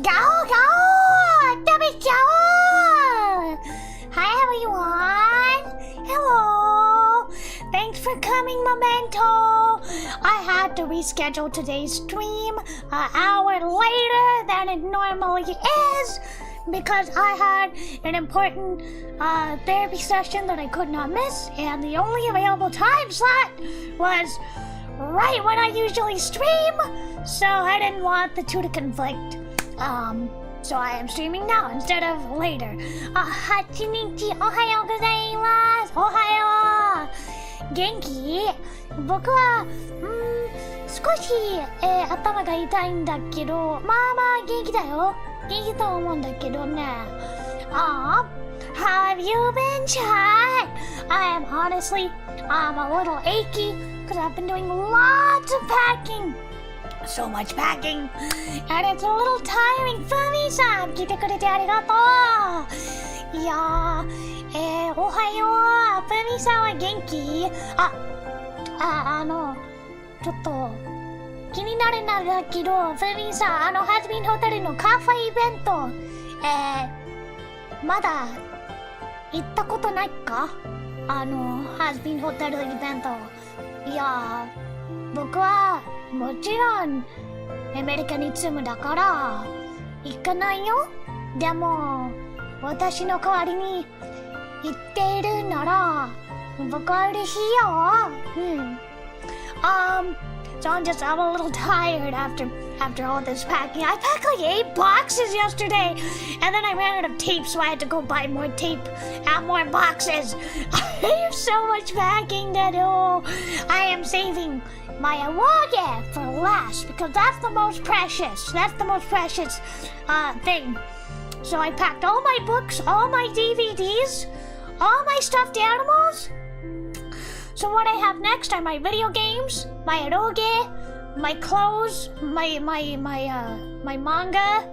ガオガオ食べちゃおう Hi everyone! Hello! Thanks for coming, Memento! I had to reschedule today's stream an hour later than it normally is because I had an important therapy session that I could not miss, and the only available time slot was right when I usually stream, so I didn't want the two to conflict. So I am streaming now instead of later. Hachinichi, ohayo gozaimasu. Ohayo. Genki? 僕は、少し、頭が痛いんだけど、まあまあ元気だよ。元気と思うんだけどね。How have you been, chat? I am honestly, I'm a little achy because I've been doing lots of packing.So much packing, and it's a little tiring. ふみさん、来てくれてありがとう。いやー、おはよう。ふみさんは元気？ちょっと気になるんだけど、ふみさん、ハズビンホテルのカフェイベント、まだ行ったことないか？ハズビンホテルイベント。いやー、僕はもちろんアメリカに住むだから行かないよ。でも私の代わりに行っているなら僕は嬉しいよ。So I'm a little tired after all this packing. I packed like 8 boxes yesterday, and then I ran out of tape, so I had to go buy more tape and more boxes. I have so much packing to do. I am saving my eroge for last because that's the most precious. That's the most precious thing. So I packed all my books, all my DVDs, all my stuffed animals. So what I have next are my video games, my eroge, my clothes, my manga,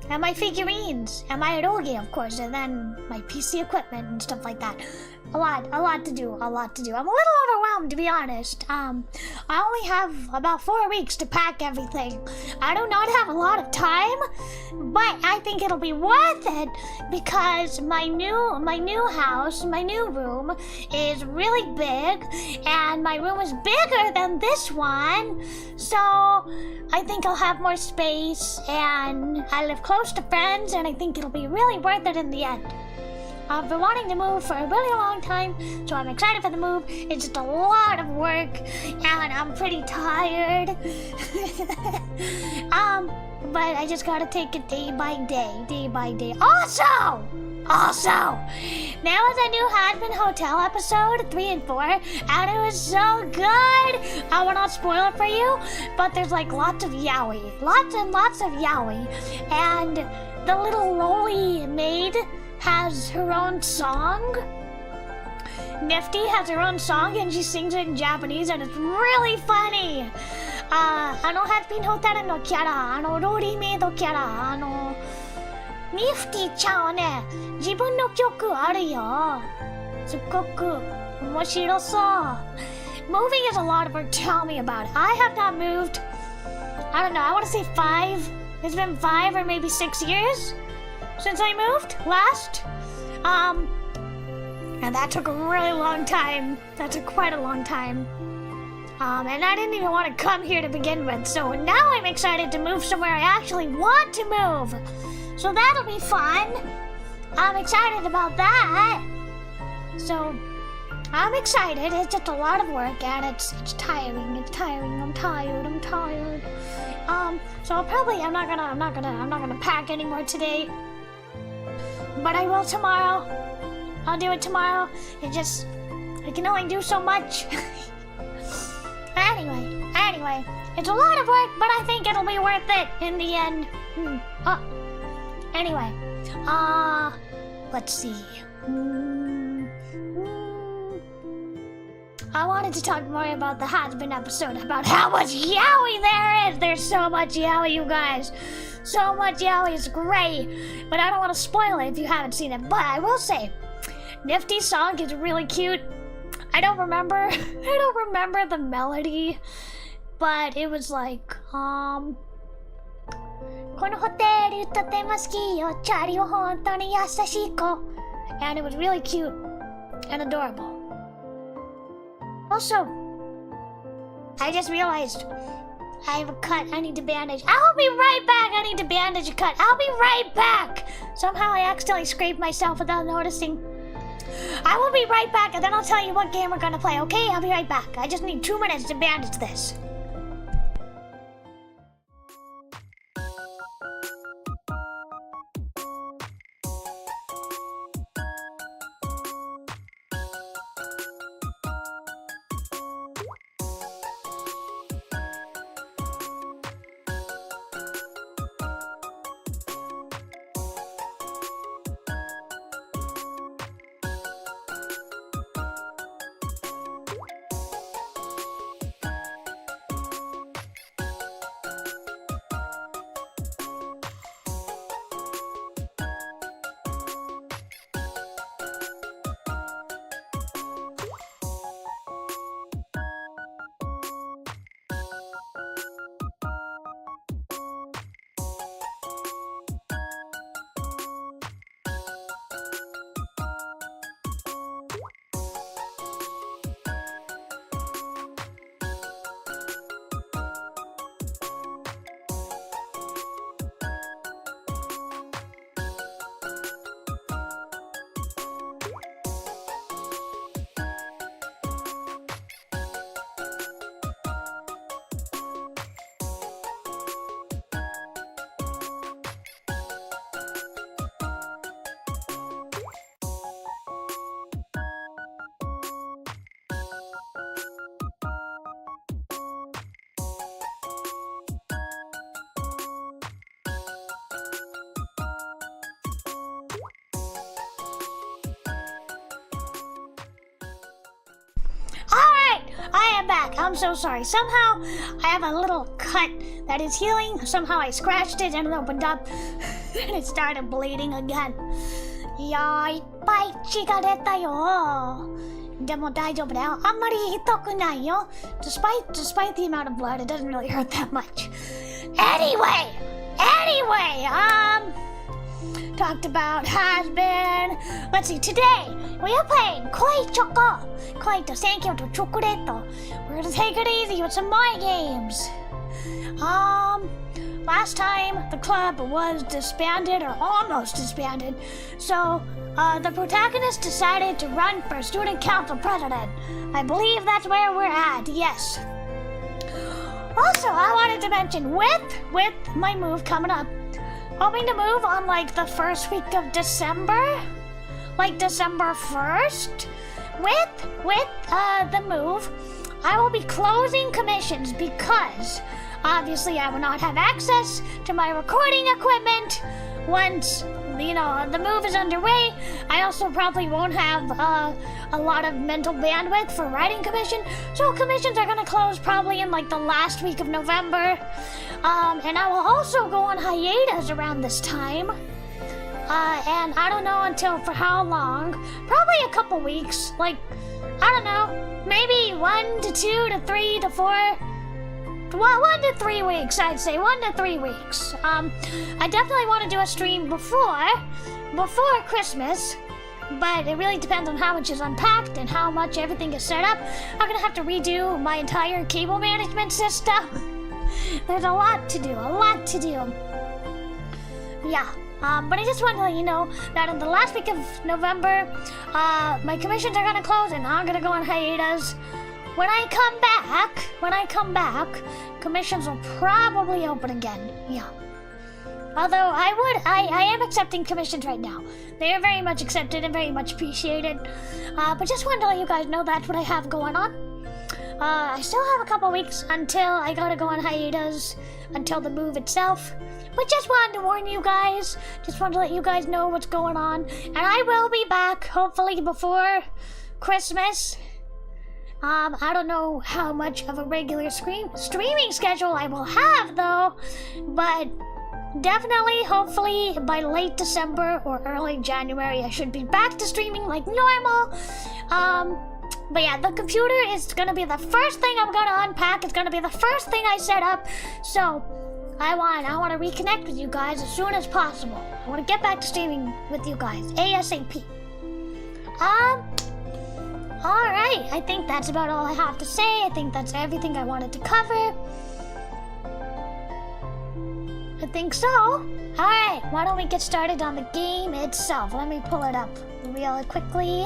and my figurines, and my eroge, of course, and then my PC equipment and stuff like that. A lot to do. I'm a little to be honest. I only have about 4 weeks to pack everything. I do not have a lot of time, but I think it'll be worth it because my new house, my new room is really big, and my room is bigger than this one, so I think I'll have more space, and I live close to friends, and I think it'll be really worth it in the end. I've been wanting to move for a really long time, so I'm excited for the move. It's just a lot of work, and I'm pretty tired. But I just gotta take it day by day. Also, there was a new Hadman Hotel episode 3 and 4, and it was so good. I will not spoil it for you, but there's like lots of yaoi, lots of yaoi, and the little loli maid has her own song. Nifty has her own song and she sings it in Japanese and it's really funny. ハッピーホテルのキャラ、ローリーメイドキャラ、ニフティちゃんはね、自分の曲あるよ。すっごく面白そう。Moving is a lot of work. Tell me about it. I have not moved. I don't know. I want to say 5. It's been 5 or maybe 6 years since I moved last. And that took a really long time. That took quite a long time. And I didn't even want to come here to begin with. So now I'm excited to move somewhere I actually want to move. So that'll be fun. I'm excited about that. So I'm excited. It's just a lot of work and it's tiring. It's tiring. I'm tired. So I'm not gonna pack anymore today. But I will tomorrow. I'll do it tomorrow. I can only do so much. Anyway, it's a lot of work, but I think it'll be worth it in the end. Anyway, let's see. I wanted to talk more about the husband episode, about how much yaoi there is. There's so much yaoi, you guys. So much yaoi is great, but I don't want to spoil it if you haven't seen it. But I will say, Nifty's song is really cute. I don't remember the melody, but it was like, このホテルとても好きよ、チャリは本当に優しい子. And it was really cute and adorable. Also, I just realized I have a cut I need to bandage. I'll be right back. I need to bandage a cut. I'll be right back. Somehow I accidentally scraped myself without noticing. I will be right back and then I'll tell you what game we're gonna play, okay? I'll be right back. I just need 2 minutes to bandage this. I am back. I'm so sorry. Somehow I have a little cut that is healing. Somehow I scratched it and it opened up and it started bleeding again. いやー、いっぱい血が出たよ。でも大丈夫だよ。あんまり痛くないよ。Despite the amount of blood, it doesn't really hurt that much. Anyway, talked about has been. Let's see, today we are playing Koi to Thank You to Chocolate. We're gonna take it easy with some more games. Last time the club was disbanded or almost disbanded, so the protagonist decided to run for student council president. I believe that's where we're at, yes. Also, I wanted to mention with my move coming up, hoping to move on like the first week of December, like December 1st. With the move, I will be closing commissions because obviously I will not have access to my recording equipment once, you know, the move is underway. I also probably won't have a lot of mental bandwidth for writing commission, so commissions are gonna close probably in like the last week of November. And I will also go on hiatus around this time. And I don't know for how long. Probably a couple weeks. Like, I don't know, maybe 1 to 2 to 3 to 4. Well, 1 to 3 weeks, I'd say. 1 to 3 weeks. I definitely want to do a stream before Christmas, but it really depends on how much is unpacked and how much everything is set up. I'm gonna have to redo my entire cable management system. There's a lot to do. Yeah. But I just wanted to let you know that in the last week of November, my commissions are gonna close and I'm gonna go on hiatus. When I come back, commissions will probably open again. Yeah. Although I am accepting commissions right now. They are very much accepted and very much appreciated. But just wanted to let you guys know that's what I have going on. I still have a couple weeks until I gotta go on hiatus, until the move itself. But just wanted to warn you guys, just wanted to let you guys know what's going on. And I will be back, hopefully before Christmas. I don't know how much of a regular streaming schedule I will have though, but definitely, hopefully by late December or early January, I should be back to streaming like normal. But yeah, the computer is gonna be the first thing I'm gonna unpack. It's gonna be the first thing I set up. So I want to reconnect with you guys as soon as possible. I want to get back to streaming with you guys ASAP. Alright, I think that's about all I have to say. I think that's everything I wanted to cover. I think so. Alright, why don't we get started on the game itself? Let me pull it up really quickly.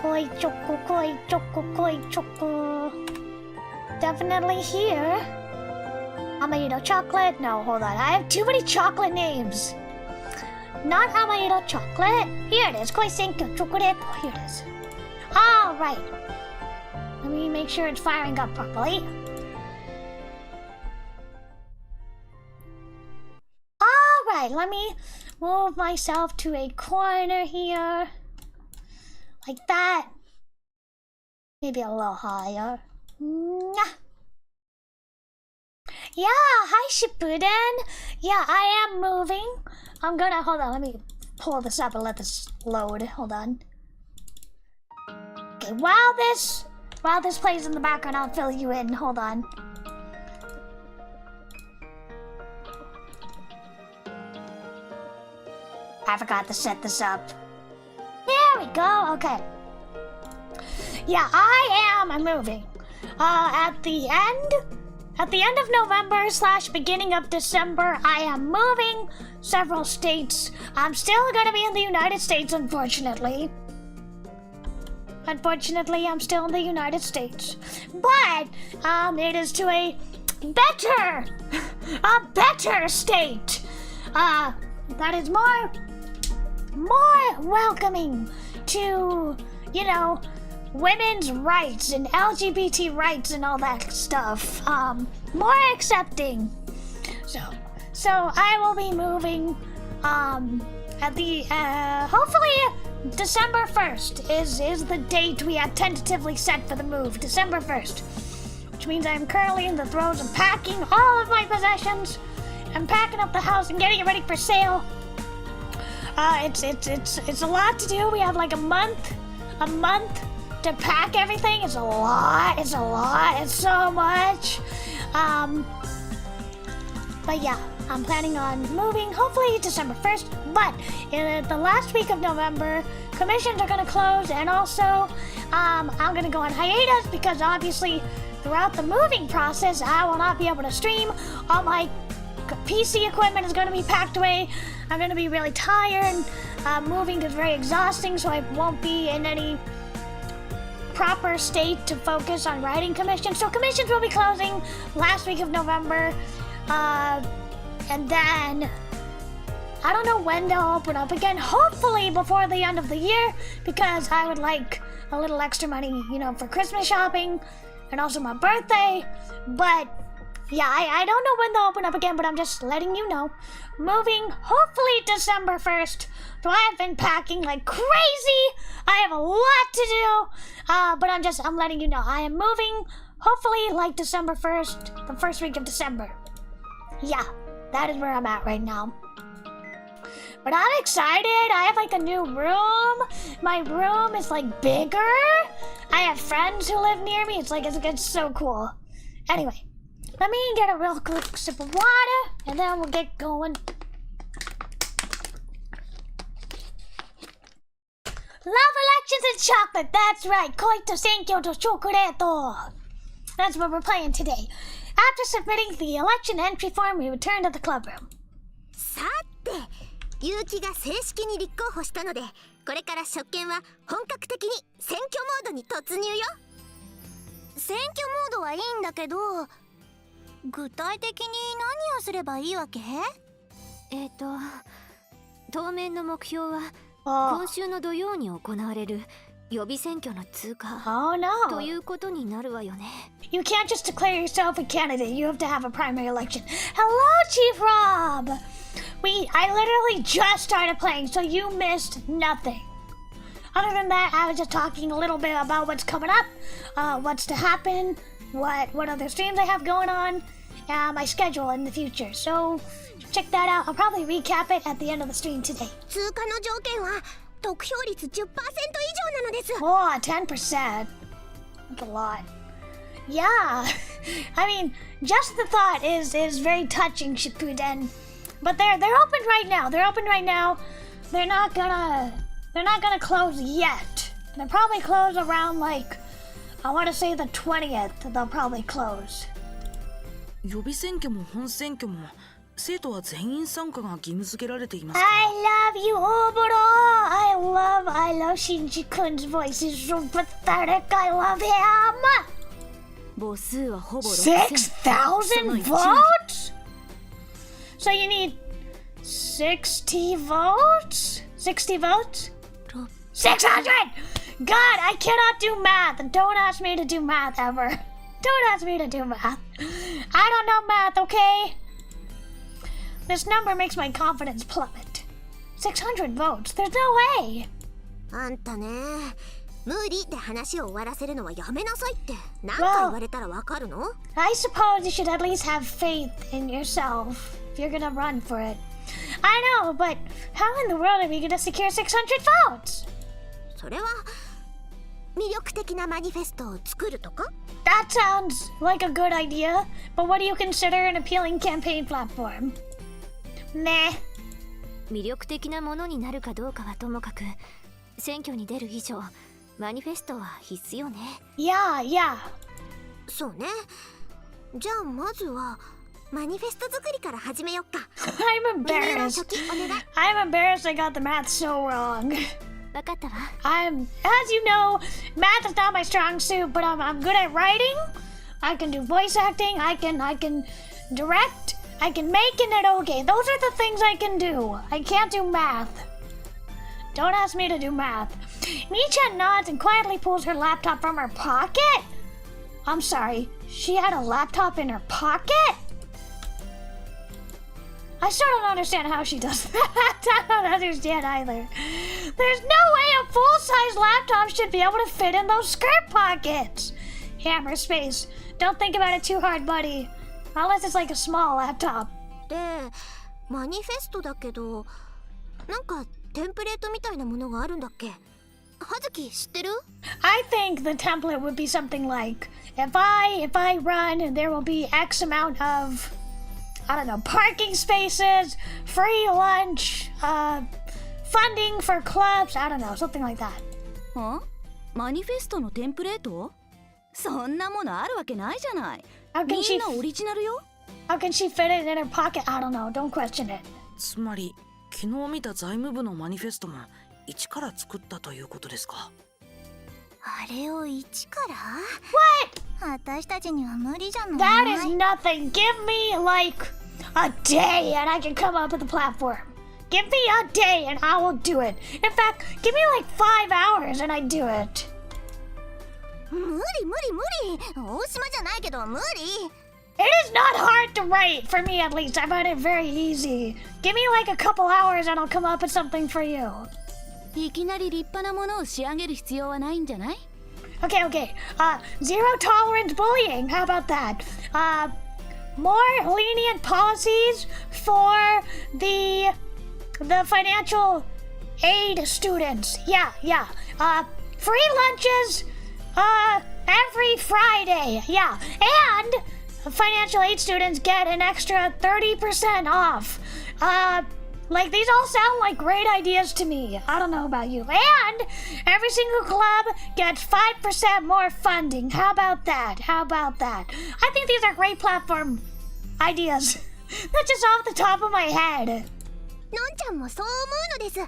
Koi choco. Definitely here. Amarillo chocolate. No, hold on. I have too many chocolate names. Not amarillo chocolate. Here it is. Koi senko chocolate. Here it is. All right. Let me make sure it's firing up properly. All right. Let me move myself to a corner here. Like that. Maybe a little higher. Yeah, hi Shippuden. Yeah, I am moving. Hold on, let me pull this up and let this load. Hold on. Okay, while this plays in the background, I'll fill you in. Hold on. I forgot to set this up. There we go, okay. Yeah, I'm moving. At the end of November / beginning of December, I am moving several states. I'm still gonna be in the United States, unfortunately. I'm still in the United States. But, it is to a better state. That is more welcoming to, you know, women's rights and LGBT rights and all that stuff. More accepting. So I will be moving at the hopefully December 1st is the date we have tentatively set for the move. December 1st. Which means I am currently in the throes of packing all of my possessions. I'm packing up the house and getting it ready for sale. It's a lot to do. We have like a month a month to pack everything is a lot. It's so much. But yeah, I'm planning on moving hopefully December 1st. But in the last week of November, commissions are going to close, and also I'm going to go on hiatus because obviously throughout the moving process, I will not be able to stream. All my PC equipment is going to be packed away. I'm going to be really tired. Moving is very exhausting, so I won't be in any proper state to focus on writing commissions. So commissions will be closing last week of November. And then I don't know when they'll open up again. Hopefully before the end of the year, because I would like a little extra money, for Christmas shopping and also my birthday. But yeah, I don't know when they'll open up again, but I'm just letting you know. Moving hopefully December 1st. So I have been packing like crazy. I have a lot to do. But I'm letting you know. I am moving hopefully like December 1st, the first week of December. Yeah, that is where I'm at right now. But I'm excited. I have like a new room. My room is like bigger. I have friends who live near me. It's so cool. Anyway, let me get a real quick sip of water and then we'll get going. Love, elections, and chocolate. That's right.恋と選挙とチョコレート. That's what we're playing today. After submitting the election entry form, we return to the clubroom. さて、結城が正式に立候補したので、これから職権は本格的に選挙モードに突入よ。選挙モードはいいんだけど、具体的に何をすればいいわけ？当面の目標は今週の土曜に行われる予備選挙の通過ということになるわよね。You can't just declare yourself a candidate. You have to have a primary election. Hello, Chief Rob. I literally just started playing, so you missed nothing. Other than that, I was just talking a little bit about what's coming up, what's to happen, what other streams I have going on, my schedule in the future. So check that out. I'll probably recap it at the end of the stream today. 通過の条件は得票率 10% 以上なのです。Oh, 10%. That's a lot. Yeah. I mean, just the thought is very touching, Shippuden. But they're open right now. They're not gonna close yet. They'll probably close around I want to say the 20th. They'll probably close. 予備選挙も本選挙も生徒は全員参加が義務付けられていますか？ I love you, Oboro. I love Shinji-kun's voice. He's so pathetic. I love him. 母数はほぼ 6,000 votes? So you need 60 votes? 60 votes? 600! God, I cannot do math. Don't ask me to do math ever. Don't ask me to do math. I don't know math, okay? This number makes my confidence plummet. 600 votes? There's no way. あんたね、無理って話を終わらせるのはやめなさいって何回言われたらわかるの？ I suppose you should at least have faith in yourself if you're gonna run for it. I know, but how in the world are we gonna secure 600 votes? それは魅力的なマニフェストを作るとか？ That sounds like a good idea, but what do you consider an appealing campaign platform? Meh. 魅力的なものになるかどうかはともかく、選挙に出る以上、マニフェストは必須よね。Yeah. そうね。じゃあまずはマニフェスト作りから始めよっか。I'm embarrassed. I'm embarrassed I got the math so wrong. わかったわ。As you know, math is not my strong suit, but I'm good at writing. I can do voice acting. I can direct. I can make an eroge. Those are the things I can do. I can't do math. Don't ask me to do math. Michan nods and quietly pulls her laptop from her pocket. I'm sorry, she had a laptop in her pocket? I still don't understand how she does that. I don't understand either. There's no way a full-size laptop should be able to fit in those skirt pockets. Hammer space. Don't think about it too hard, buddy. Unless it's like a small laptop. で、マニフェストだけど、なんかテンプレートみたいなものがあるんだっけ？葉月知ってる？ I think the template would be something like, if I run, there will be X amount of, I don't know, parking spaces, free lunch, funding for clubs, I don't know, something like that. あ？マニフェストのテンプレート？そんなものあるわけないじゃない。How み can んなオリジナルよ。how can she fit it in her pocket? I don't know, don't question it. つまり昨日見た財務部のマニフェストも一から作ったということですか。あれを一から？ What? 私たちには無理じゃない？ That is nothing. Give me like a day and I can come up with a platform. Give me a day and I will do it. In fact, give me like 5 hours and I do it. 無理。大島じゃないけど無理。It is not hard to write, for me at least. I find it very easy. Give me like a couple hours and I'll come up with something for you. いきなり立派なものを仕上げる必要はないんじゃない？ Okay. Zero tolerance bullying. How about that? More lenient policies for the financial aid students. Yeah. Free lunches, every Friday. Yeah. And financial aid students get an extra 30% off. Like, these all sound like great ideas to me. I don't know about you. And every single club gets 5% more funding. How about that? I think these are great platform ideas. That's just off the top of my head. のんちゃんもそう思うのです。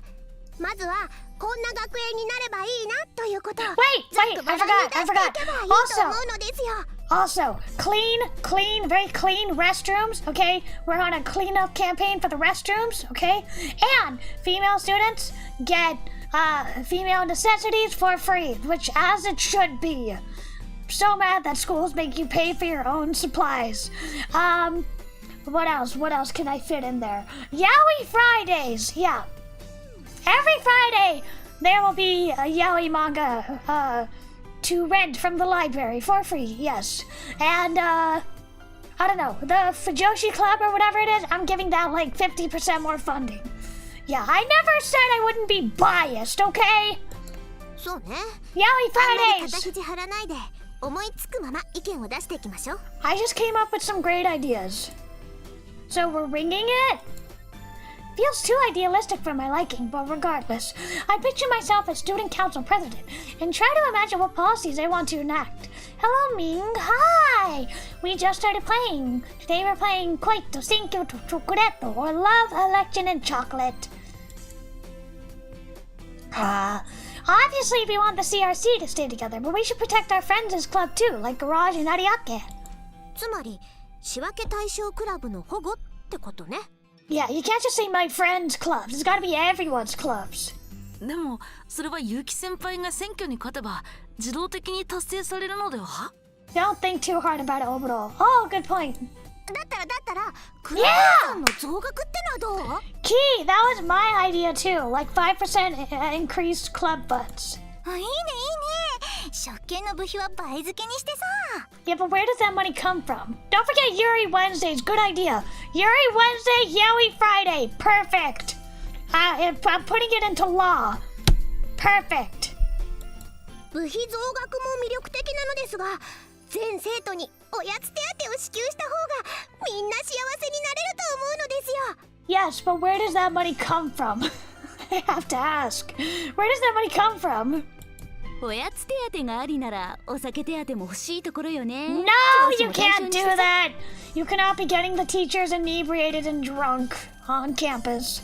まずはこんな学園になればいいなということを Wait, ざっくばらんに出していけばいいと思うのですよ。Also, very clean restrooms, okay? We're on a cleanup campaign for the restrooms, okay? And female students get female necessities for free, which as it should be. So mad that schools make you pay for your own supplies. What else can I fit in there? Yaoi Fridays, yeah. Every Friday there will be a yaoi manga to rent from the library for free, yes. And, I don't know, the Fujoshi Club or whatever it is, I'm giving that like 50% more funding. Yeah, I never said I wouldn't be biased, okay? そうね。 Yaoi あんまり Fridays! 肩肘張らないで思いつくまま意見を出していきましょう。 I just came up with some great ideas. So we're ringing it? Feels too idealistic for my liking, but regardless, I picture myself as student council president and try to imagine what policies I want to enact. Hello, Ming. Hi! We just started playing. Today we're playing恋と選挙とチョコレート, or Love, Election, and Chocolate. Obviously we want the CRC to stay together, but we should protect our friends' club too, like Garage and Ariake. つまり仕分け対象クラブの保護ってことね。Yeah, you can't just say my friends' clubs. It's gotta be everyone's clubs. でもそれは結城先輩が選挙に勝てば自動的に達成されるのでは？ Don't think too hard about it, Obito. Oh, good point. だったらクラブさんの増額ってのはどう？ Key, that was my idea too. Like 5% increased club funds. あ、いいね。食券の部費は倍付けにしてさ。 Yeah, but where does that money come from? Don't forget Yuri Wednesdays. Good idea. Yuri Wednesday, Yaoi Friday. Perfect. I'm putting it into law. Perfect. 部費増額も魅力的なのですが、全生徒におやつ手当を支給した方がみんな幸せになれると思うのですよ。 Yes, but where does that money come from? I have to ask. Where does that money come from? おやつ手当がありならお酒手当も欲しいところよね。 No, you can't do that. You cannot be getting the teachers inebriated and drunk on campus.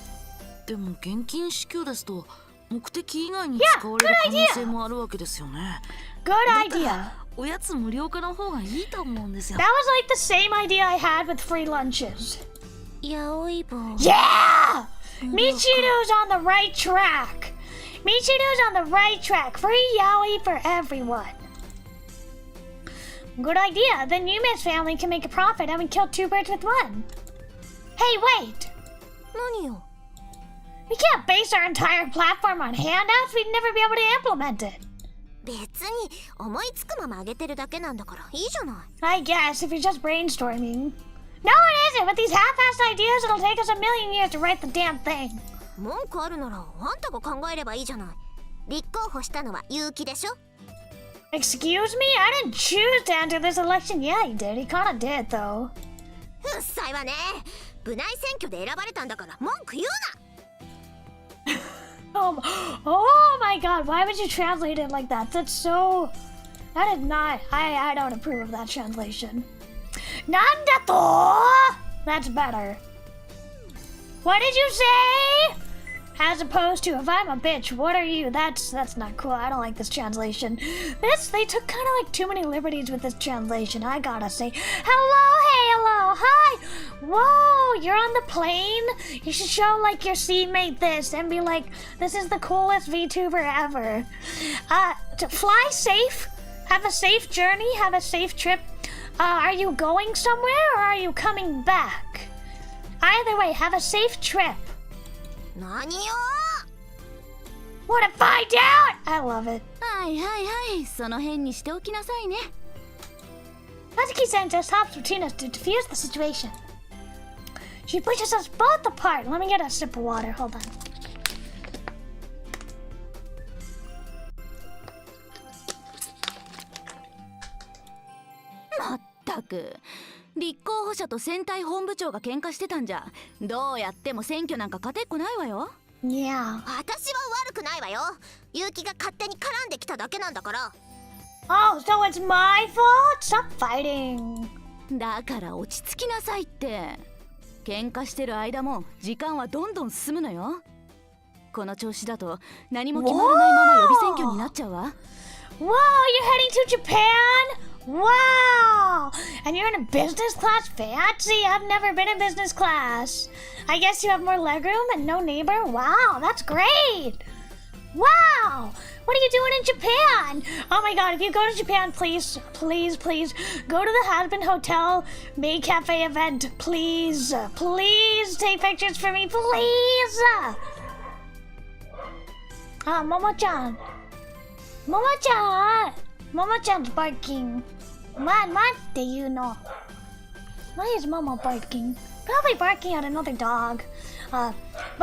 でも現金支給ですと目的以外に使われる可能性もあるわけですよね。 Good idea. おやつ無料化の方がいいと思うんですよ。 That was like the same idea I had with free lunches. やおいぼ。 Yeah! Michiru's on the right track. Michiru's on the right track. Free yaoi for everyone. Good idea. Then Yume's family can make a profit and we kill 2 birds with 1. Hey, wait. 何よ。 We can't base our entire platform on handouts. We'd never be able to implement it. 別に思いつくままあげてるだけなんだからいいじゃない。 I guess if you're just brainstorming. No, it isn't. With these half-assed ideas, it'll take us a million years to write the damn thing. 文句あるならあんたが考えればいいじゃない。立候補したのは結城でしょ。 Excuse me? I didn't choose to enter this election. Yeah, he did. He kinda did, though. うっさいわね。部内選挙で選ばれたんだから文句言うな。Oh my god, why would you translate it like that? That's so... That is not... I don't approve of that translation. Nandato! That's better. What did you say? As opposed to, if I'm a bitch, what are you? That's not cool. I don't like this translation. They took kind of like too many liberties with this translation. I gotta say, hello, hi. Whoa, you're on the plane? You should show like your seatmate this and be like, this is the coolest VTuber ever. To fly safe, have a safe journey, have a safe trip. Are you going somewhere or are you coming back? Either way, have a safe trip. 何よ。 Wanna find out? I love it. はいはいはい、その辺にしておきなさいね。 Natsuki sent us helps between us to defuse the situation. She pushes us both apart. Let me get a sip of water. Hold on. まったく、立候補者と選対本部長が喧嘩してたんじゃ、どうやっても選挙なんか勝てっこないわよ。 Yeah. 私は悪くないわよ。結城が勝手に絡んできただけなんだから。 Oh, so it's my fault? Stop fighting. だから落ち着きなさいって。喧嘩してる間も時間はどんどん進むのよ。この調子だと何も決まらないまま予備選挙になっちゃうわ。 Whoa, you're heading to Japan? Wow! And you're in a business class? Fancy! I've never been in business class. I guess you have more legroom and no neighbor? Wow, that's great! Wow! What are you doing in Japan? Oh my god, if you go to Japan, please, please, please, go to the Husband Hotel Maid Cafe event. Please, please take pictures for me, please! Momo-chan. Momo-chan! Momo-chan's barking. What do you know? Why is Momo barking? Probably barking at another dog. But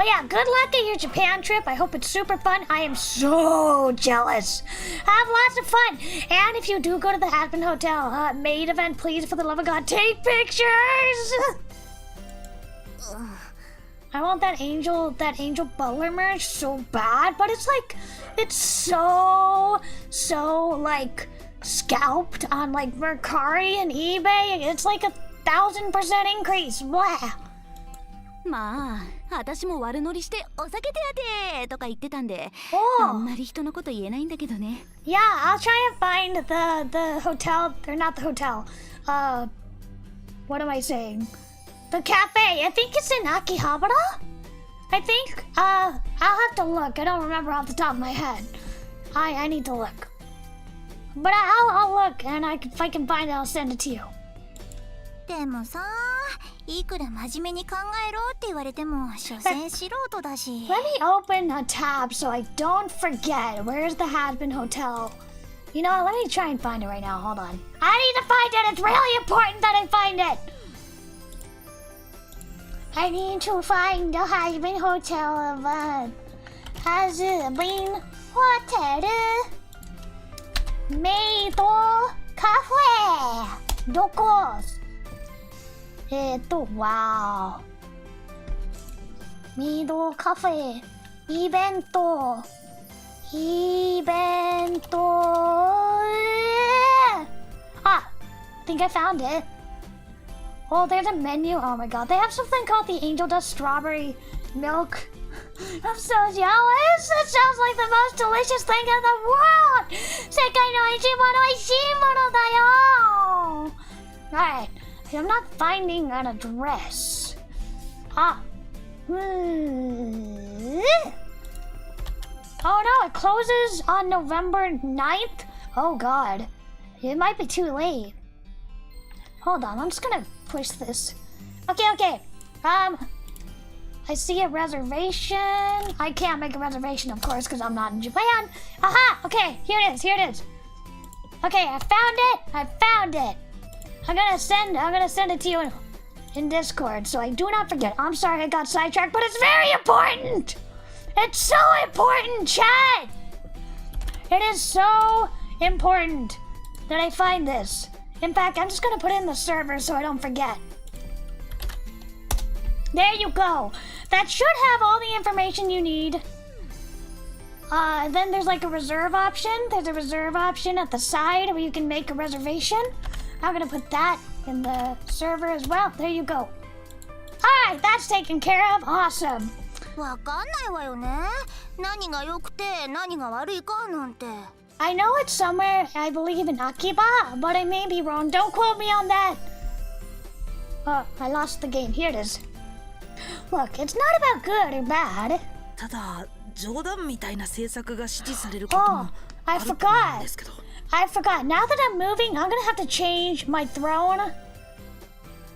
yeah, good luck at your Japan trip. I hope it's super fun. I am so jealous. Have lots of fun. And if you do go to the Husband Hotel maid event, please, for the love of God, take pictures! I want that angel butler merch so bad, but it's like, it's so like scalped on like Mercari and eBay. It's like 1,000% increase. Blah. まあ、私も悪乗りしてお酒手当とか言ってたんで、Oh. あんまり人のこと言えないんだけどね。Yeah, I'll try and find the hotel, or not the hotel. What am I saying? The cafe. I think it's in Akihabara. I think. I'll have to look. I don't remember off the top of my head. I need to look. But I'll look, and if I can find it, I'll send it to you. でもさ、いくら真面目に考えろって言われても所詮素人だし。 Let me open a tab so I don't forget. Where's the Husband Hotel? You know what? Let me try and find it right now. Hold on. I need to find it. It's really important that I find it. I need to find the Husband Hotel of Husband Hotel Maid Cafe. どこ? wow. メイドカフェイベント I think I found it. Oh, there's a menu. Oh my god, they have something called the Angel Dust Strawberry Milk. I'm so jealous. It sounds like the most delicious thing in the world. 世界の一番美味しいものだよ. Alright, I'm not finding an address. Oh no, it closes on November 9th? Oh god, it might be too late. Hold on, I'm just gonna push this. Okay. I see a reservation. I can't make a reservation, of course, because I'm not in Japan. Aha! Okay, here it is. Okay, I found it. I'm gonna send it to you in Discord, so I do not forget. I'm sorry I got sidetracked, but it's very important. It's so important, chat. It is so important that I find this. In fact, I'm just gonna put it in the server so I don't forget. There you go. That should have all the information you need. Then there's like a reserve option. There's a reserve option at the side where you can make a reservation. I'm gonna put that in the server as well. There you go. Alright, that's taken care of. Awesome. わかんないわよね。何が良くて何が悪いかなんて。I know it's somewhere, I believe in Akiba, but I may be wrong. Don't quote me on that. I lost the game. Here it is. Look, it's not about good or bad. ただ冗談みたいな政策が支持されることも I あると思うんですけど。I forgot. Now that I'm moving, I'm gonna have to change my throne.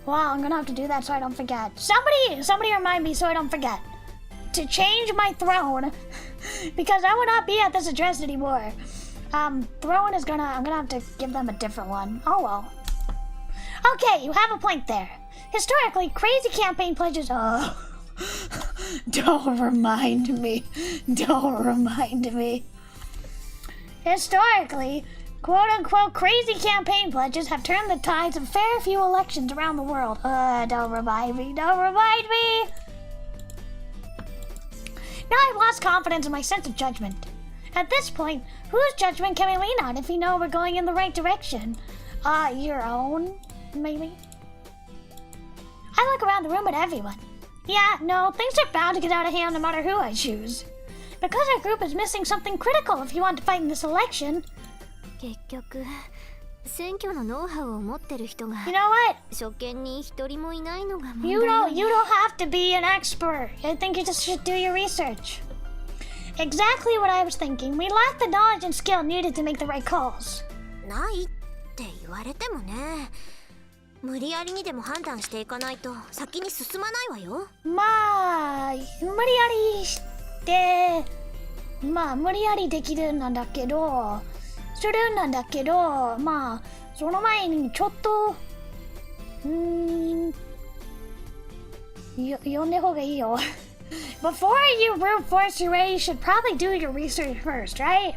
Wow, I'm gonna have to do that so I don't forget. Somebody remind me so I don't forget. To change my throne. Because I will not be at this address anymore. Throne is I'm gonna have to give them a different one. Oh well. Okay, you have a point there. Historically, crazy campaign pledges. Oh. Don't remind me. Don't remind me. Historically, quote-unquote crazy campaign pledges have turned the tides of fair few elections around the world. Don't remind me. Don't remind me. Now I've lost confidence in my sense of judgment. At this point, whose judgment can we lean on if we know we're going in the right direction? Your own, maybe? I look around the room at everyone. Yeah, no, things are bound to get out of hand no matter who I choose. Because our group is missing something critical if you want to fight in this election. 結局、選挙のノウハウを持ってる人が You know what? 初見に一人もいないのが問題 You よ don't ね。 have to be an expert. I think you just should do your research. Exactly what I was thinking. We lack the knowledge and skill needed to make the right calls. ないって言われてもね。無理やりにでも判断していかないと先に進まないわよ。まあ、無理やりして、まあ無理やりできるんだけど、するんだけど、まあその前にちょっと、読んだ方がいいよ。Before you brute force your way, you should probably do your research first, right?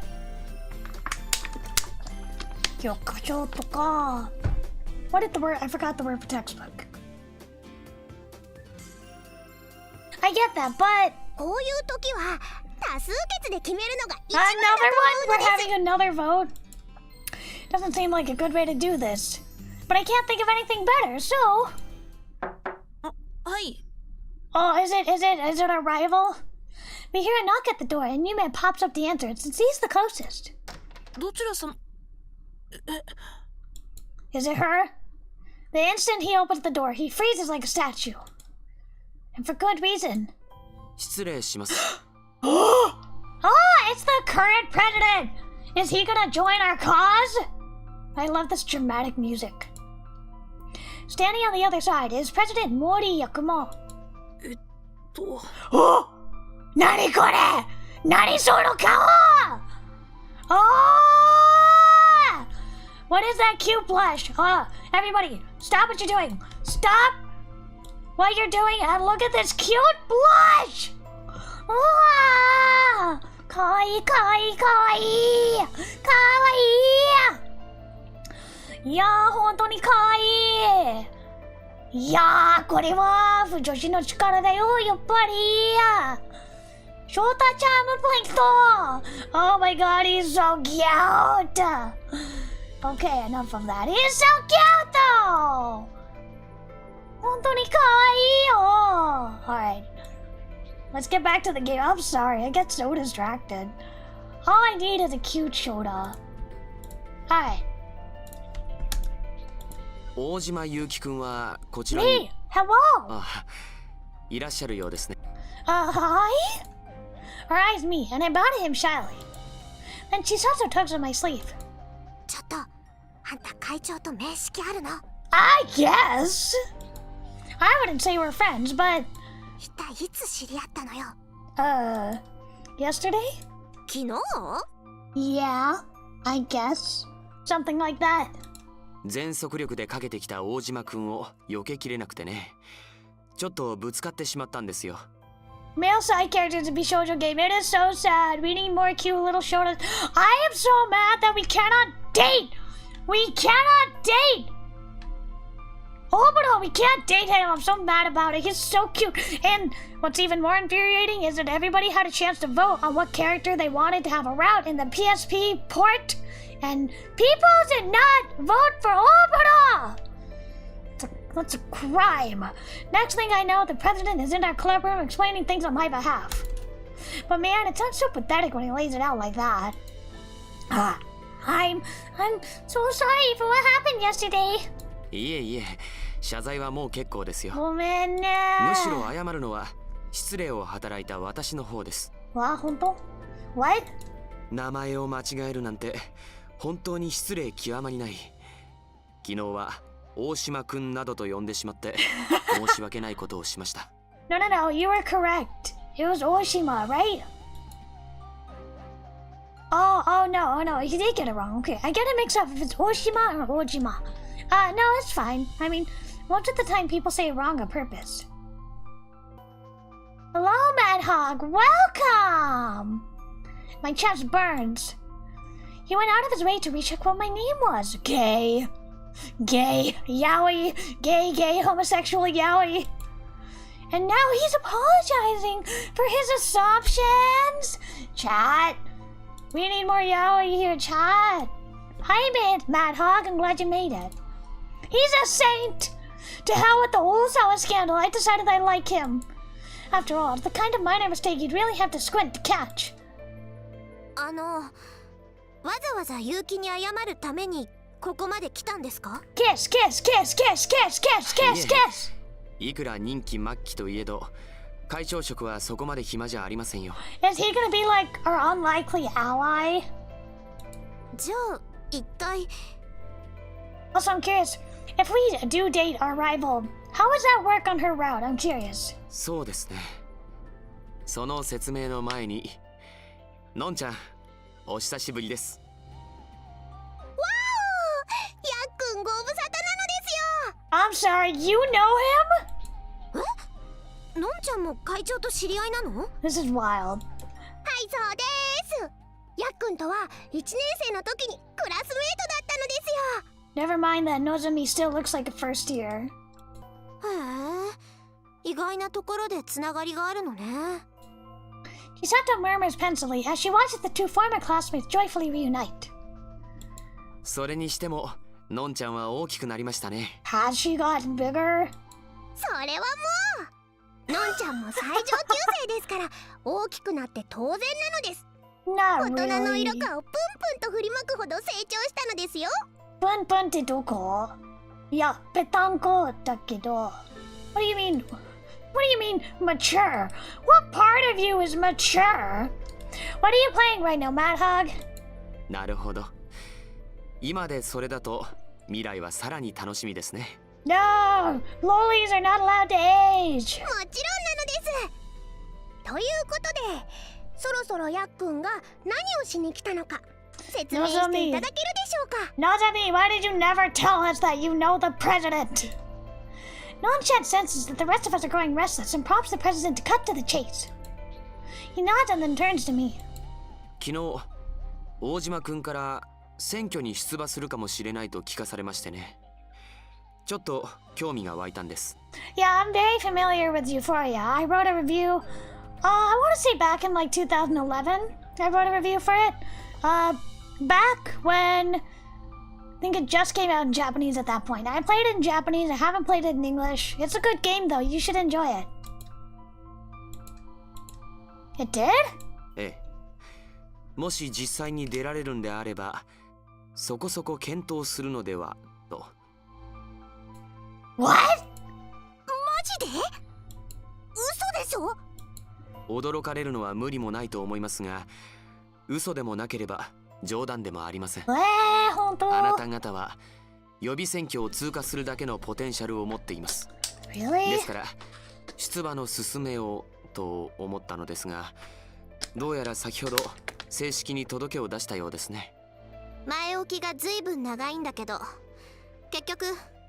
教科書とか。What did the word? I forgot the word for textbook. I get that, but こういう時は多数決で決めるのが一番 another だ one? と We're 思うのです。 having another vote? Doesn't seem like a good way to do this. But I can't think of anything better, so. はい。 Oh, is it our rival? We hear a knock at the door, and Newman pops up the entrance and sees the closest. どちらさん Is it her? The instant he opens the door, he freezes like a statue. And for good reason. 失礼します。Oh, it's the current president! Is he gonna join our cause? I love this dramatic music. Standing on the other side is President Mori Yakumo. お、何これ、何その顔。Oh! What is that cute blush? Everybody, stop what you're doing. Stop what you're doing and look at this cute blush. Wow! かわいいかわいいかわいいかわいい。いやー、本当にかわいい。いやー、これは不女子の力だよ、やっぱり。翔太チャームプリント。Oh my god, he's so cute. Okay, enough of that. He's so cute though. 本当にかわいいよ。Alright. Let's get back to the game. I'm sorry, I get so distracted. All I need is a cute Shota. Alright. 大島優樹くんはこちらに。Me! Hello! あ、いらっしゃるようですね。Hi? Her eyes me, and I bow to him shyly. Then she also tugs on my sleeve. ちょっと、あんた会長と面識あるの？ I guess. I wouldn't say we're friends, but 一体いつ知り合ったのよ？ yesterday? 昨日？ Yeah, I guess. Something like that. 全速力でかけてきた大島くんを避けきれなくてね。ちょっとぶつかってしまったんですよ。Male side characters in Bishoujo game. It is so sad. We need more cute little shoulders. I am so mad that we cannot date. We cannot date. Obito, we can't date him. I'm so mad about it. He's so cute. And what's even more infuriating is that everybody had a chance to vote on what character they wanted to have around in the PSP port. And people did not vote for Obito. That's a crime. Next thing I know, the president is in our club room explaining things on my behalf. But man, it sounds so pathetic when he lays it out like that. I'm so sorry for what happened yesterday. いえいえ、謝罪はもう結構ですよ。ごめんね。むしろ謝るのは失礼を働いた私の方です。わ、本当？ What？ 名前を間違えるなんて本当に失礼極まりない。昨日は大島くんなどと呼んでしまって申し訳ないことをしました。No, no, no, you were correct. It was Oshima, right? Oh, no, you did get it wrong. Okay, I get it mixed up if it's Oshima or Ojima. No, it's fine. I mean, most of the time people say it wrong on purpose. Hello, Mad Hog. Welcome! My chest burns. He went out of his way to recheck what my name was. Gay, yaoi, gay, homosexual yaoi. And now he's apologizing for his assumptions. Chat, we need more yaoi here, chat. Hi, Mad Hog, I'm glad you made it. He's a saint! To hell with the whole Sawa scandal, I decided I like him. After all, it's the kind of minor mistake you'd really have to squint to catch. わざわざ結城に謝るためにここまで来たんですか？ Kiss, kiss, kiss, kiss, kiss, kiss, kiss, kiss! いくら任期末期といえど、会長職はそこまで暇じゃありませんよ。Is he gonna be like our unlikely ally? じゃあ、一体 Also, I'm curious, if we do date our rival, how does that work on her route? I'm curious. そうですね。その説明の前に、のんちゃん、お久しぶりです。わお！やっくんご無沙汰なのですよ。 I'm sorry, you know him? え？のんちゃんも会長と知り合いなの？ This is wild. はい、そうです。やっくんとは1年生の時にクラスメートだったのですよ。 Never mind that Nozomi still looks like a first year. へえ、意外なところでつながりがあるのね。Chisato murmurs pensively as she watches the two former classmates joyfully reunite. それにしても、のんちゃんは大きくなりましたね。Has she gotten bigger? それはもう、のんちゃんも最上級生ですから大きくなって当然なのです。 Not 大人の really. 色香をプンプンと振りまくほど成長したのですよ。 Pun punってどこ? Yeah, ぺたんこだけど. What do you mean? What do you mean mature? What part of you is mature? What are you playing right now, Mad Hog? なるほど。今でそれだと未来はさらに楽しみですね。No! Lolis are not allowed to age! もちろんなのです。ということで、そろそろやっくんが何をしに来たのか説明していただけるでしょうか。 Nozomi, why did you never tell us that you know the president? Nonchat senses that the rest of us are growing restless and prompts the president to cut to the chase. He nods and then turns to me. 昨日、大島くんから選挙に出馬するかもしれないと聞かされましてね。ちょっと興味が湧いたんです。Yeah, I'm very familiar with Euphoria. I wrote a review. I want to say back in like 2011. I wrote a review for it. Back when I think it just came out in Japanese at that point. I played it in Japanese. I haven't played it in English. It's a good game though. You should enjoy it. It did? ええ。もし実際に出られるんであれば、そこそこ検討するのではと。What? マジで？嘘でしょ？驚かれるのは無理もないと思いますが、嘘でもなければ冗談でもありません。本当？あなた方は予備選挙を通過するだけのポテンシャルを持っています。Really? ですから出馬の勧めをと思ったのですが、どうやら先ほど正式に届けを出したようですね。前置きがずいぶん長いんだけど、結局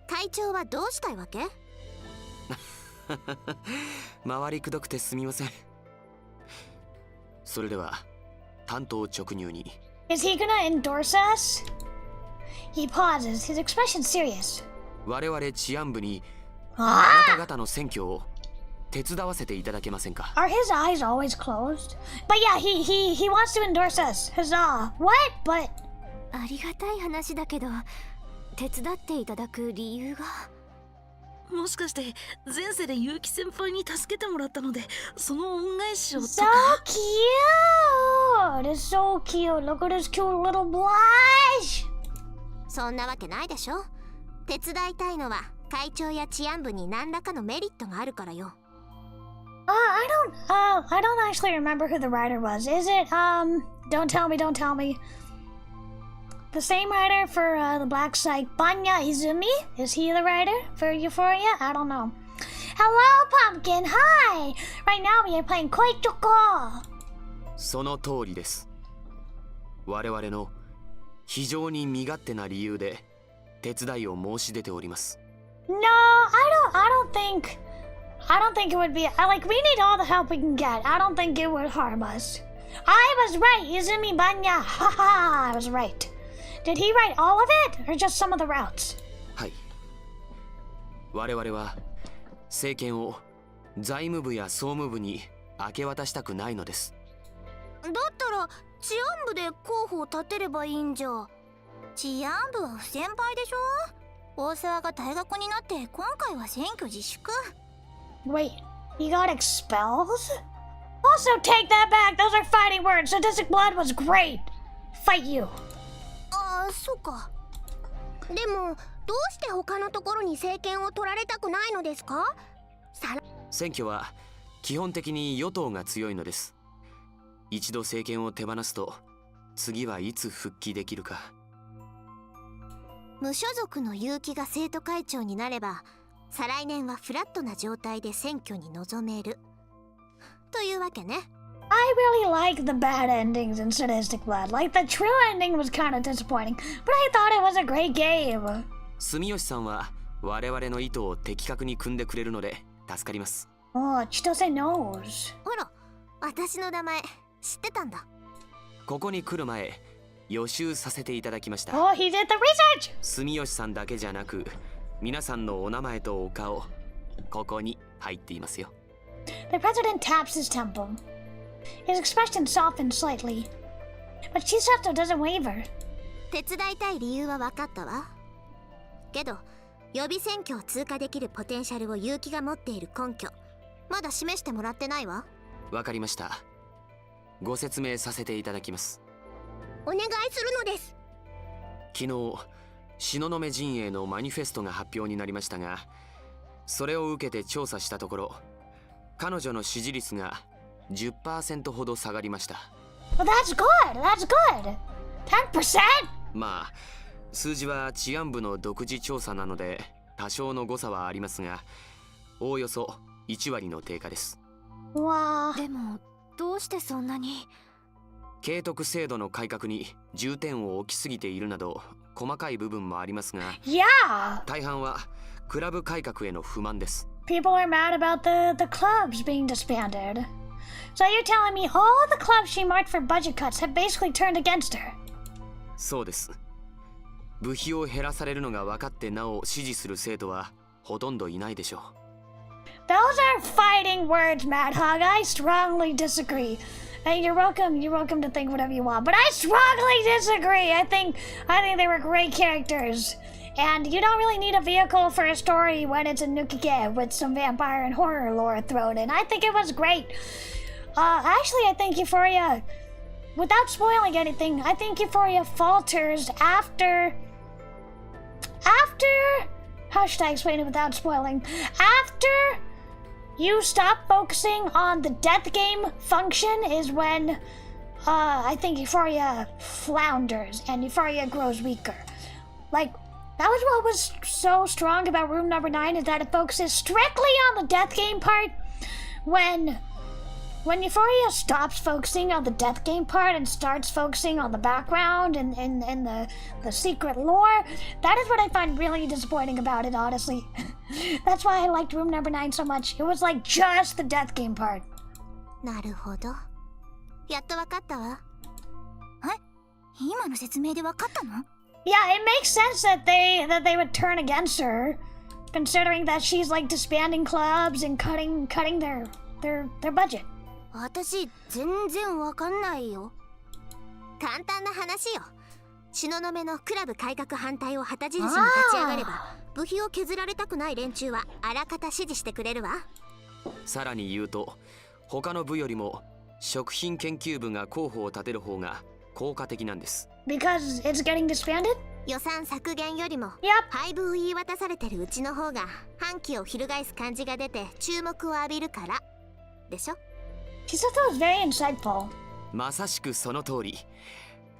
会長はどうしたいわけ？回りくどくてすみません。それでは単刀直入に。 Is he gonna endorse us? He pauses, his expression serious. 我々治安部にあ Ah! なた方の選挙を手伝わせていただけませんか。 Are his eyes always closed? But yeah, he wants to endorse us. Huzzah. What? But ありがたい話だけど、手伝っていただく理由が。もしかして前世で結城先輩に助けてもらったのでその恩返しをと so か。 cute. It's so cute. Look at his cute little blush. そんなわけないでしょ。手伝いたいのは会長や治安部に何らかのメリットがあるからよ。I don't actually remember who the writer was. Is it don't tell me. The same writer for the Black Psych, Banya Izumi? Is he the writer for Euphoria? I don't know. Hello, Pumpkin. Hi. Right now we are playing Koi Choco. その通りです。我々の非常に身勝手な理由で手伝いを申し出ております。 No, I don't think it would be. Like, we need all the help we can get. I don't think it would harm us. I was right, Izumi Banya. Haha, I was right. Did he write all of it, or just some of the routes? はい。我々は政権を財務部や総務部に明け渡したくないのです。だったら治安部で候補を立てればいいんじゃ。治安部は不先輩でしょ。大沢が退学になって今回は選挙自粛。 Wait, he got expelled? Also, take that back. Those are fighting words. Sadistic blood was great. Fight you. ああ、そうか。でもどうして他のところに政権を取られたくないのですか。選挙は基本的に与党が強いのです。一度政権を手放すと次はいつ復帰できるか。無所属の結城が生徒会長になれば再来年はフラットな状態で選挙に臨めるというわけね。I really like the bad endings in Sadistic Blood. Like, the true ending was kind of disappointing, but I thought it was a great game. 住吉さんは我々の意図を的確に組んでくれるので助かります。 Oh, Chitose knows. ほら、私の名前知ってたんだ。ここに来る前予習させていただきました。 Oh, he did the research! 住吉さんだけじゃなく皆さんのお名前とお顔ここに入っていますよ。 The president taps his temple. His expression softens slightly, but Chisato doesn't waver. 手伝いたい理由は分かったわ。けど予備選挙を通過できるポテンシャルを結城が持っている根拠まだ示してもらってないわ。わかりました。ご説明させていただきます。お願いするのです。昨日東雲陣営のマニフェストが発表になりましたが、それを受けて調査したところ彼女の支持率が 10% ほど下がりました。 Well, that's good. That's good. 10%? まあ数字は治安部の独自調査なので多少の誤差はありますが、おおよそ1割の低下です。 Wow. でもどうしてそんなに。慶徳制度の改革に重点を置きすぎているなど細かい部分もありますが、 Yeah. 大半はクラブ改革への不満です。 People are mad about the clubs being disbanded. So you're telling me all the clubs she marked for budget cuts have basically turned against her? そうです。部費を減らされるのが分かってなお支持する生徒はほとんどいないでしょう。 Those are fighting words, Mad Hog. I strongly disagree. You're welcome to think whatever you want, but I strongly disagree. I think they were great characters. And you don't really need a vehicle for a story when it's a Nukike with some vampire and horror lore thrown in. I think it was great. Actually, I think Euphoria, without spoiling anything, I think Euphoria falters after... How should I explain it without spoiling? After you stop focusing on the death game function is when I think Euphoria flounders and Euphoria grows weaker. Like, that was what was so strong about Room Number 9 is that it focuses strictly on the death game part. When Euphoria stops focusing on the death game part and starts focusing on the background and the secret lore, that is what I find really disappointing about it, honestly. That's why I liked Room Number 9 so much. It was like just the death game part. なるほど。やっとわかったわ。今の説明でわかったの？ Yeah, it makes sense that they would turn against her, considering that she's like disbanding clubs and cutting their budget. 私全然わかんないよ。簡単な話よ。東雲のクラブ改革反対を旗印に立ち上がれば、部費を削られたくない連中はあらかた支持してくれるわ。さらに言うと、他の部よりも食品研究部が候補を立てる方が効果的なんです。Because it's getting disbanded? 予算削減よりも Yep. 廃部を言い渡されてるうちの方が反旗を翻す感じが出て注目を浴びるからでしょ。 She said that was very insightful. まさしくその通り。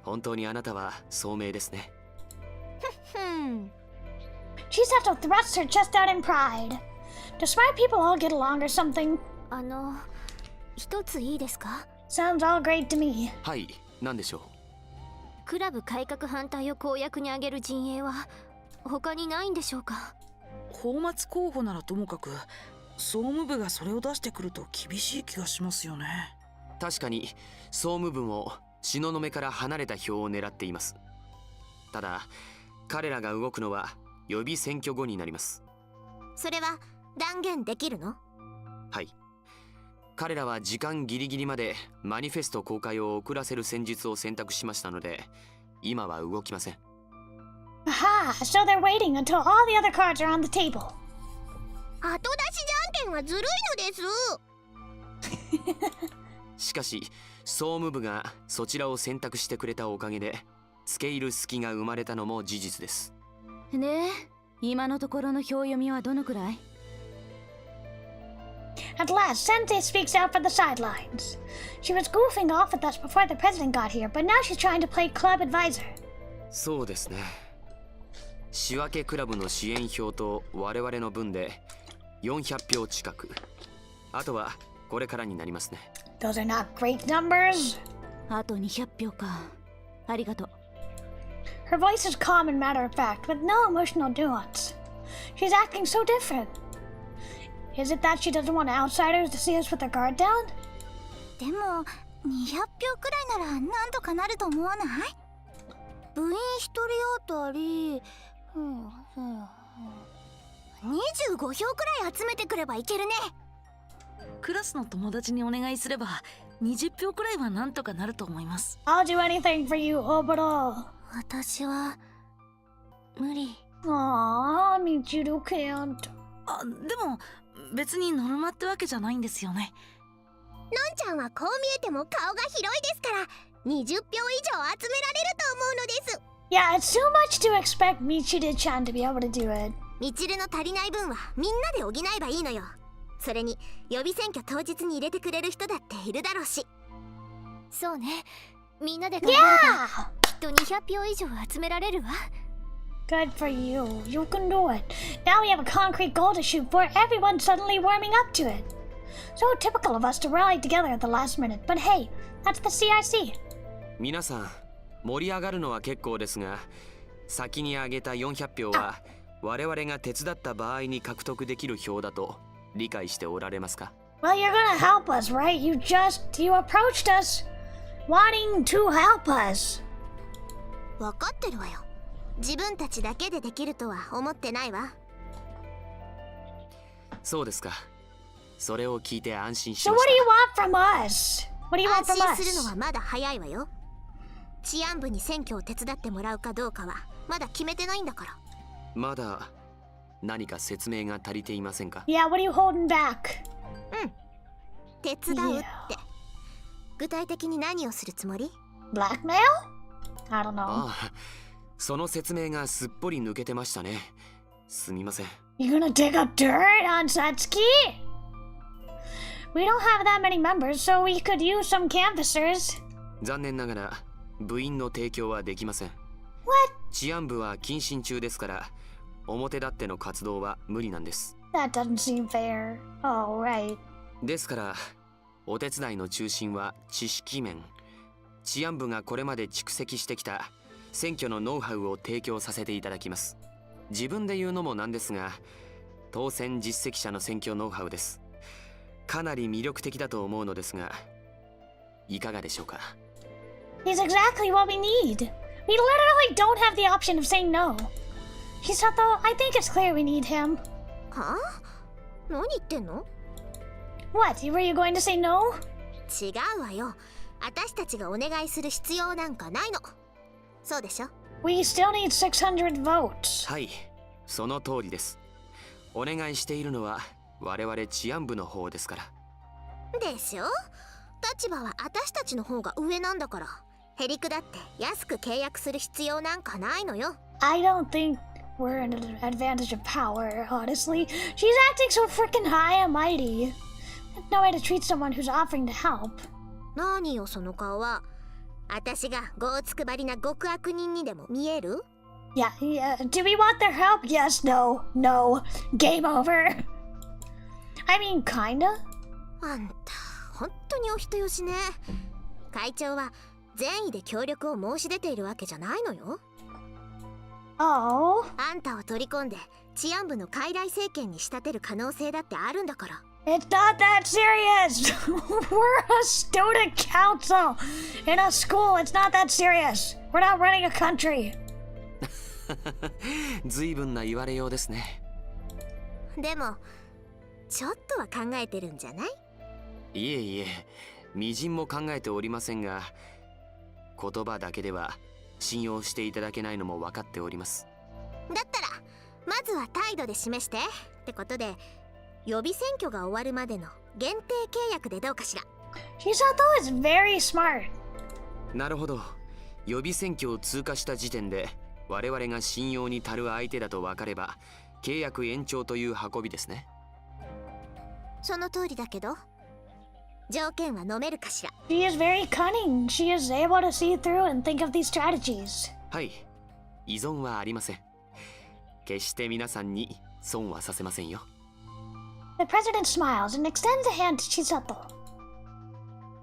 本当にあなたは聡明ですね。She said to thrust her chest out in pride. Do smart people all get along or something? 一ついいですか？ Sounds all great to me. はい、何でしょう。クラブ改革反対を公約に挙げる陣営は他にないんでしょうか？泡沫候補ならともかく、総務部がそれを出してくると厳しい気がしますよね。確かに総務部も東雲から離れた票を狙っています。ただ彼らが動くのは予備選挙後になります。それは断言できるの？はい。彼らは時間ギリギリまでマニフェスト公開を遅らせる戦術を選択しましたので、今は動きません。Aha! So they're waiting until all the other cards are on the table. 後出しじゃんけんはずるいのです。しかし総務部がそちらを選択してくれたおかげで付け入る隙が生まれたのも事実です。で、今のところの票読みはどのくらい？ At last, Sensei speaks out for the sidelines. She was goofing off with us before the president got here, but now she's trying to play club advisor. そうですね。仕分けクラブの支援票と我々の分で400票近く。あとはこれからになりますね。Those are not great numbers. あと200票か。ありがとう。Her voice is calm and matter of fact, with no emotional nuance. She's acting so different. Is it that she doesn't want outsiders to see us with their guard down? でも200票くらいならなんとかなると思わない？部員1人当たり25票くらい集めてくればいけるね。クラスの友達にお願いすれば20票くらいはなんとかなると思います。I'll do anything for you, Obito. 私は無理。Aww, Michiru can't. でも別にノルマってわけじゃないんですよね。のんちゃんはこう見えても顔が広いですから20票以上集められると思うのです。Yeah, it's too much to expect Michiru-chan to be able to do it. みちるの足りない分はみんなで補えばいいのよ。それに予備選挙当日に入れてくれる人だっているだろうし。そうね、みんなで頑張ればきっと200票以上集められるわ。Good for you. You can do it. Now we have a concrete goal to shoot for. Everyone's suddenly warming up to it. So typical of us to rally together at the last minute. But hey, that's the CIC. 皆さん盛り上がるのは結構ですが、先に挙げた400票は我々が手伝った場合に獲得できる票だと理解しておられますか？ Well, you're gonna help us, right? You approached us wanting to help us. 分かってるわよ。自分たちだけでできるとは思ってないわ。そうですか。それを聞いて安心し So ま what し do you want from us? What do you want 安 from 心するの us? はまだ早いわよ。治安部に選挙を手伝ってもらうかどうかはまだ決めてないんだから。た。まだ何か説明が足りていませんか？ Yeah, what are you holding back? 手伝うって。具体的に何をするつもり？ Blackmail? I don't know. ああ、その説明がすっぽり抜けてましたね。すみません。 You're gonna dig up dirt on Satsuki? We don't have that many members, so we could use some canvassers. 残念ながら部員の提供はできません。 What? 治安部は謹慎中ですから表立っての活動は無理なんです。 That doesn't seem fair. Oh, right. ですからお手伝いの中心は知識面。治安部がこれまで蓄積してきた選挙のノウハウを提供させていただきます。自分で言うのもなんですが、当選実績者の選挙ノウハウです。かなり魅力的だと思うのですが。いかがでしょうか。 He's exactly what we need. We literally don't have the option of saying no. Hisato, I think it's clear we need him. はあ？何言ってんの？ What? Were you going to say no? 違うわよ。私たちがお願いする必要なんかないの。そうでしょ？ We still need 600 votes. はい、その通りです。お願いしているのは我々治安部の方ですから。でしょ？立場は私たちの方が上なんだから。へりくだって安く契約する必要なんかないのよ。I don't think we're in an advantage of power, honestly. She's acting so freaking high and mighty. There's no way to treat someone who's offering to help. 何よその顔は。私がごつくばりな極悪人にでも見える？ Yeah. Do we want their help? Yes, no, no. Game over. I mean, kinda. あんた、本当にお人よしね。会長は善意で協力を申し出ているわけじゃないのよ。Oh. あんたを取り込んで治安部の傀儡政権に仕立てる可能性だってあるんだから。It's not that serious. We're a student council in a school. It's not that serious. We're not running a country. 随分な言われようですね。でもちょっとは考えてるんじゃない？いえいえ、微塵も考えておりませんが、言葉だけでは信用していただけないのも分かっております。だったらまずは態度で示してってことで、予備選挙が終わるまでの限定契約でどうかしら。Shisato is very smart. なるほど。予備選挙を通過した時点で我々が信用に足る相手だと分かれば契約延長という運びですね。その通りだけど、条件は飲めるかしら。 She is very cunning. She is able to see through and think of these strategies. はい、依存はありません。決して皆さんに損はさせませんよ。The president smiles and extends a hand to Chisato.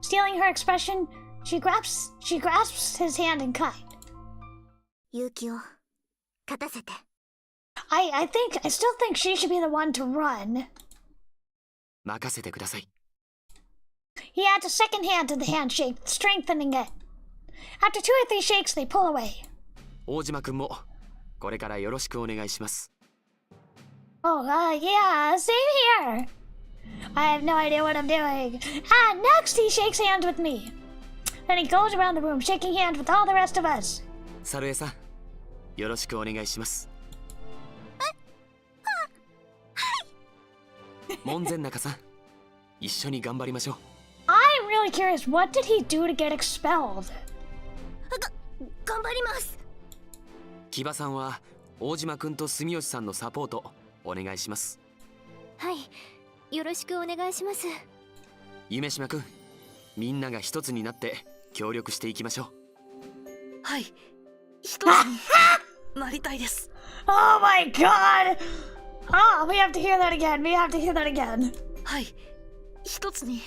Stealing her expression, she grasps his hand in kind. 勇気を勝たせて。I still think she should be the one to run. 任せてください。He adds a second hand to the handshake, strengthening it. After 2 or 3 shakes, they pull away. 大島くんもこれからよろしくお願いします。Oh, yeah, same here. I have no idea what I'm doing. Next he shakes hands with me. Then he goes around the room shaking hands with all the rest of us. サルエさん、よろしくお願いします。門前仲さん、一緒に頑張りましょう。I'm really curious, what did he do to get expelled? 頑張ります。木場さんは大島くんと住吉さんのサポートお願いします。はい、よろしくお願いします。夢島くん、みんなが一つになって協力していきましょう。はい、一つになりたいです。Oh my god! Oh, we have to hear that again. We have to hear that again. はい、一つに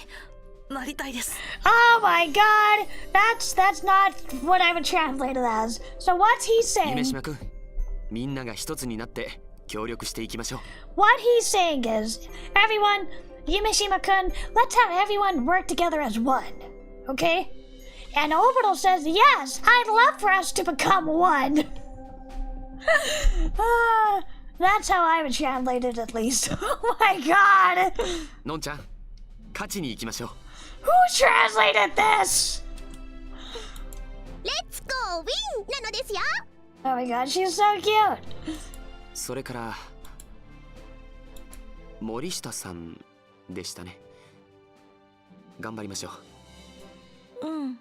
なりたいです。Oh my god! That's not what I would translate it as. So what's he 夢 saying? 島くん、みんなが一つになって協力していきましょう。What he's saying is, everyone, Yumeshima-kun, let's have everyone work together as one. Okay? And Obito says, yes, I'd love for us to become one. That's how I would translate it at least. Oh my god! のんちゃん、勝ちに行きましょう。Who translated this? レッツゴーウィンなのですよ。 Oh my god, she's so cute. それから森下さんでしたね。頑張りましょう。うん。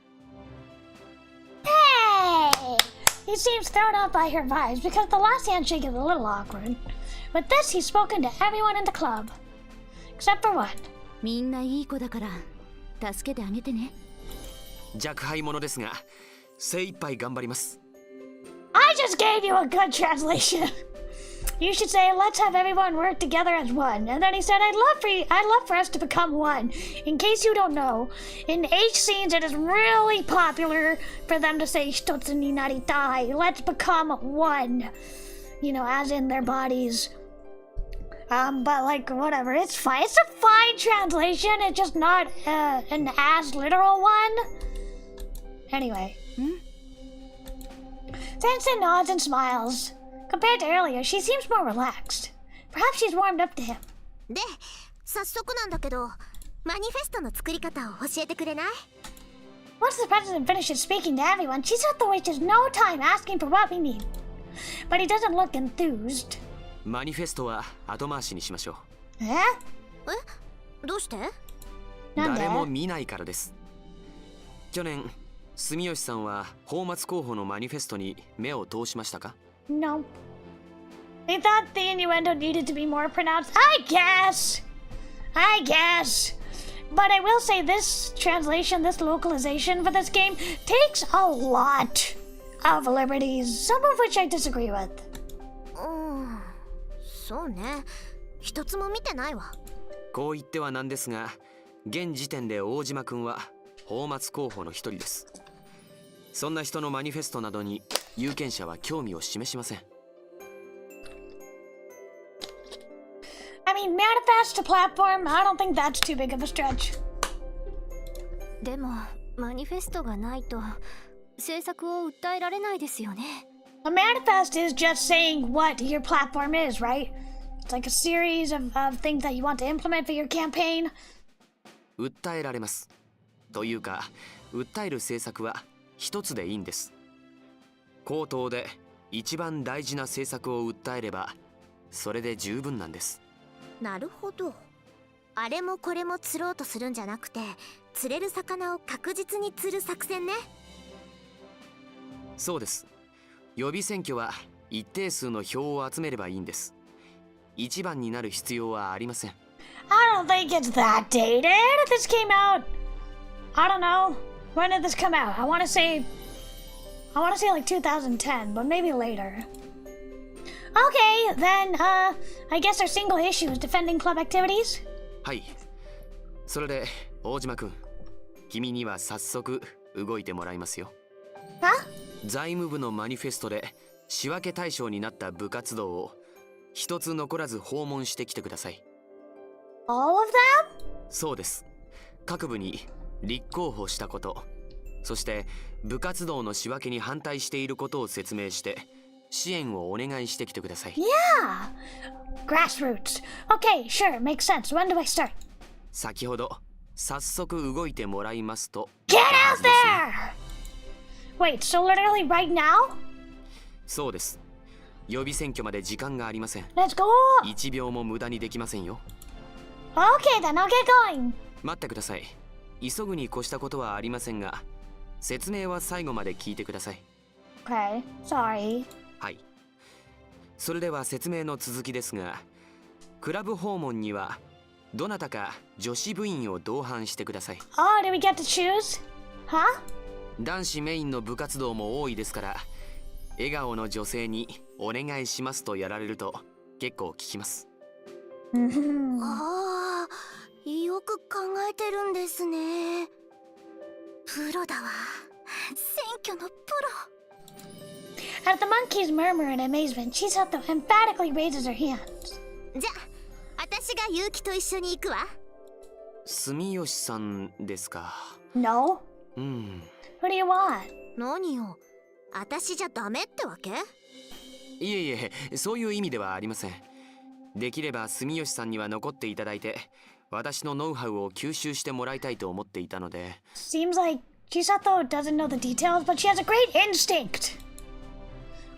Hey! He seems thrown off by her vibes because the last handshake is a little awkward. With this, he's spoken to everyone in the club. Except for one. みんないい子だから助けてあげてね。若輩者ですが精一杯頑張ります。I just gave you a good translation. You should say, let's have everyone work together as one. And then he said, I'd love for us to become one. In case you don't know, in H scenes it is really popular for them to say, hitotsu ni naritai. Let's become one. You know, as in their bodies But like, whatever, it's fine. It's a fine translation. It's just not an as literal one. Anyway. Vincent nods and smiles. Compared to earlier, she seems more relaxed. Perhaps she's warmed up to him. で、早速なんだけど、マニフェストの作り方を教えてくれない？ Once the president finishes speaking to everyone, Chisato wastes no time asking for what we need. But he doesn't look enthused. マニフェストは後回しにしましょう。どうして？なんで？誰も見ないからです。去年、住吉さんは泡沫候補のマニフェストに目を通しましたか？ No. They thought the innuendo needed to be more pronounced. I guess. But I will say this translation, this localization for this game takes a lot of liberties, some of which I disagree with. そうね。一つも見てないわ。こう言ってはなんですが、現時点で大島くんは泡沫候補の一人です。そんな人のマニフェストなどに有権者は興味を示しません。I mean, manifest a platform, I don't think that's too big of a stretch. でも、マニフェストがないと政策を訴えられないですよね。A manifest is just saying what your platform is, right? It's like a series of things that you want to implement for your campaign. 訴えられます。というか、訴える政策は一つでいいんです。口頭で一番大事な政策を訴えれば、それで十分なんです。なるほど。あれもこれも釣ろうとするんじゃなくて、釣れる魚を確実に釣る作戦ね。そうです。予備選挙は一定数の票を集めればいいんです。一番になる必要はありません。I don't think it's that dated. This came out, I don't know. When did this come out? I want to say like 2010, but maybe later. Okay, then, I guess our single issue is defending club activities? はい。それで、大島くん、君には早速動いてもらいますよ。財務部のマニフェストで仕分け対象になった部活動を一つ残らず訪問してきてください。All of them? そうです。各部に立候補したこと、そして部活動の仕分けに反対していることを説明して支援をお願いしてきてください。Yeah! Grassroots. Okay, sure, makes sense. When do I start? 先ほど早速動いてもらいますと。Get out there! Wait, so literally right now? そうです。予備選挙まで時間がありません。Let's go! 1秒も無駄にできませんよ。Okay, then I'll get going. 待ってください。急ぐに越したことはありませんが、説明は最後まで聞いてください。Okay, sorry. はい。それでは説明の続きですが、クラブ訪問にはどなたか女子部員を同伴してください。Oh, do we get to choose? Huh? 男子メインの部活動も多いですから、笑顔の女性にお願いしますとやられると結構聞きます。ああ、よく考えてるんですね。プロだわ。選挙のプロ。At the monkey's murmur in amazement, Chisato emphatically raises her hands. じゃあ、私が結城と一緒に行くわ。住吉さんですか。No? What do you want? 何よ、私じゃダメってわけ？いえいえ、そういう意味ではありません。できれば住吉さんには残っていただいて、私のノウハウを吸収してもらいたいと思っていたので。Seems like Chisato doesn't know the details, but she has a great instinct.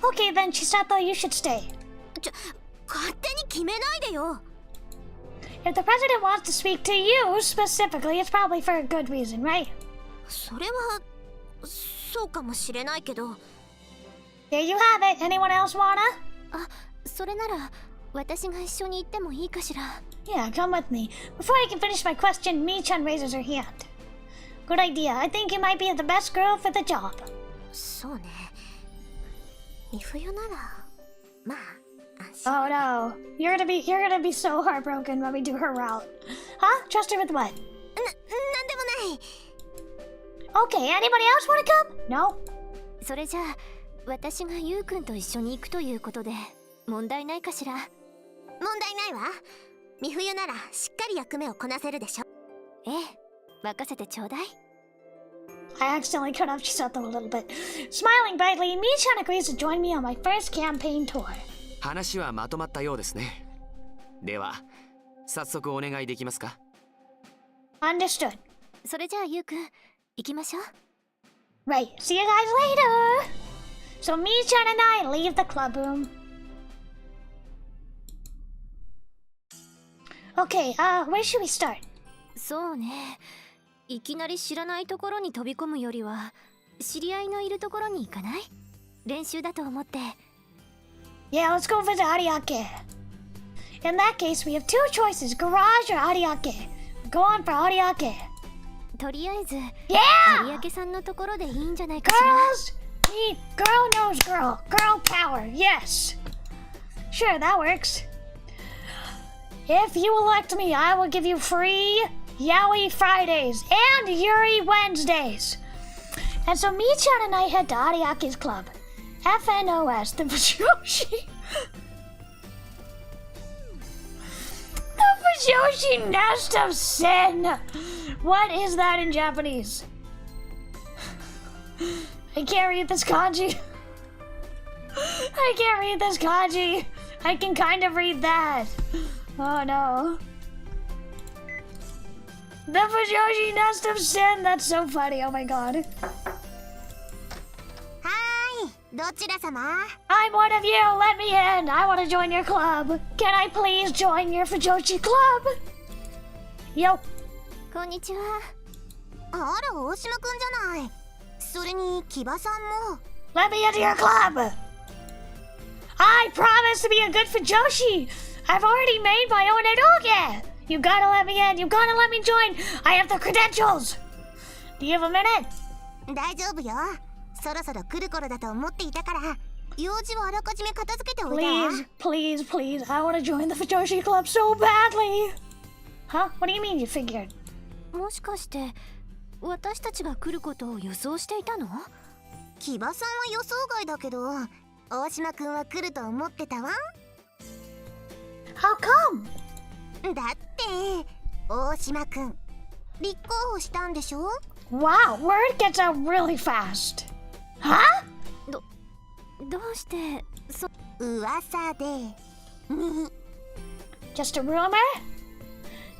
Okay, then Chisato, you should stay. 勝手に決めないでよ。If the president wants to speak to you specifically, it's probably for a good reason, right? それはそうかもしれないけど。There you have it. Anyone else wanna? あ、それなら私が一緒に行ってもいいかしら。Yeah, come with me. Before I can finish my question, Mi-chan raises her hand. Good idea. I think you might be the best girl for the job. そうね。美冬ならまあ安心。Oh no, you're gonna be so heartbroken when we do her route. Huh? Trust her with what? なんでもない。Okay, anybody else wanna come? No? それじゃあ私がゆうくんと一緒に行くということで問題ないかしら。問題ないわ。美冬ならしっかり役目をこなせるでしょ。ええ、任せてちょうだい。I accidentally cut off Chisato a little bit. Smiling brightly, Mi-chan agrees to join me on my first campaign tour. 話はまとまったようですね。では早速お願いできますか？ Understood. それじゃあゆうくん、行きましょう。 Right, see you guys later! So Mi-chan and I leave the club room. Okay, where should we start? そうね。いきなり知らないところに飛び込むよりは、知り合いのいるところに行かない？練習だと思って。Yeah, let's go visit Ariake. In that case, we have two choices, garage or Ariake. Go on for Ariake. とりあえず、 Yeah! 有明さんのところでいいんじゃないかしら。 Girls! Girl knows girl. Girl power, yes. Sure, that works. If you elect me, I will give you free Yaoi Fridays and Yuri Wednesdays. And so Mi-chan and I head to Ariake's club. FNOS, the Fujoshi. The Fujoshi Nest of Sin. What is that in Japanese? I can't read this kanji. I can't read this kanji. I can kind of read that. Oh no. The Fujoshi Nest of Sin. That's so funny. Oh my god. はーい、どちら様？ I'm one of you. Let me in. I want to join your club. Can I please join your Fujoshi club? Yo. こんにちは。あら、大島くんじゃない。それに、木場さんも。Let me into your club. I promise to be a good Fujoshi. I've already made my own eroge. You gotta let me in. You gotta let me join. I have the credentials. Do you have a minute? 大丈夫よ。そろそろ来る頃だと思っていたから、用事をあらかじめ片付けておいたわ。 Please, please, please. I want to join the Fujoshi club so badly. Huh? What do you mean you figured? もしかして、私たちが来ることを予想していたの？木場さんは予想外だけど、大島くんは来ると思ってたわ。How come? だって、大島くん、立候補したんでしょ？ Wow, word gets out really fast. Huh? どうして、噂で。Just a rumor?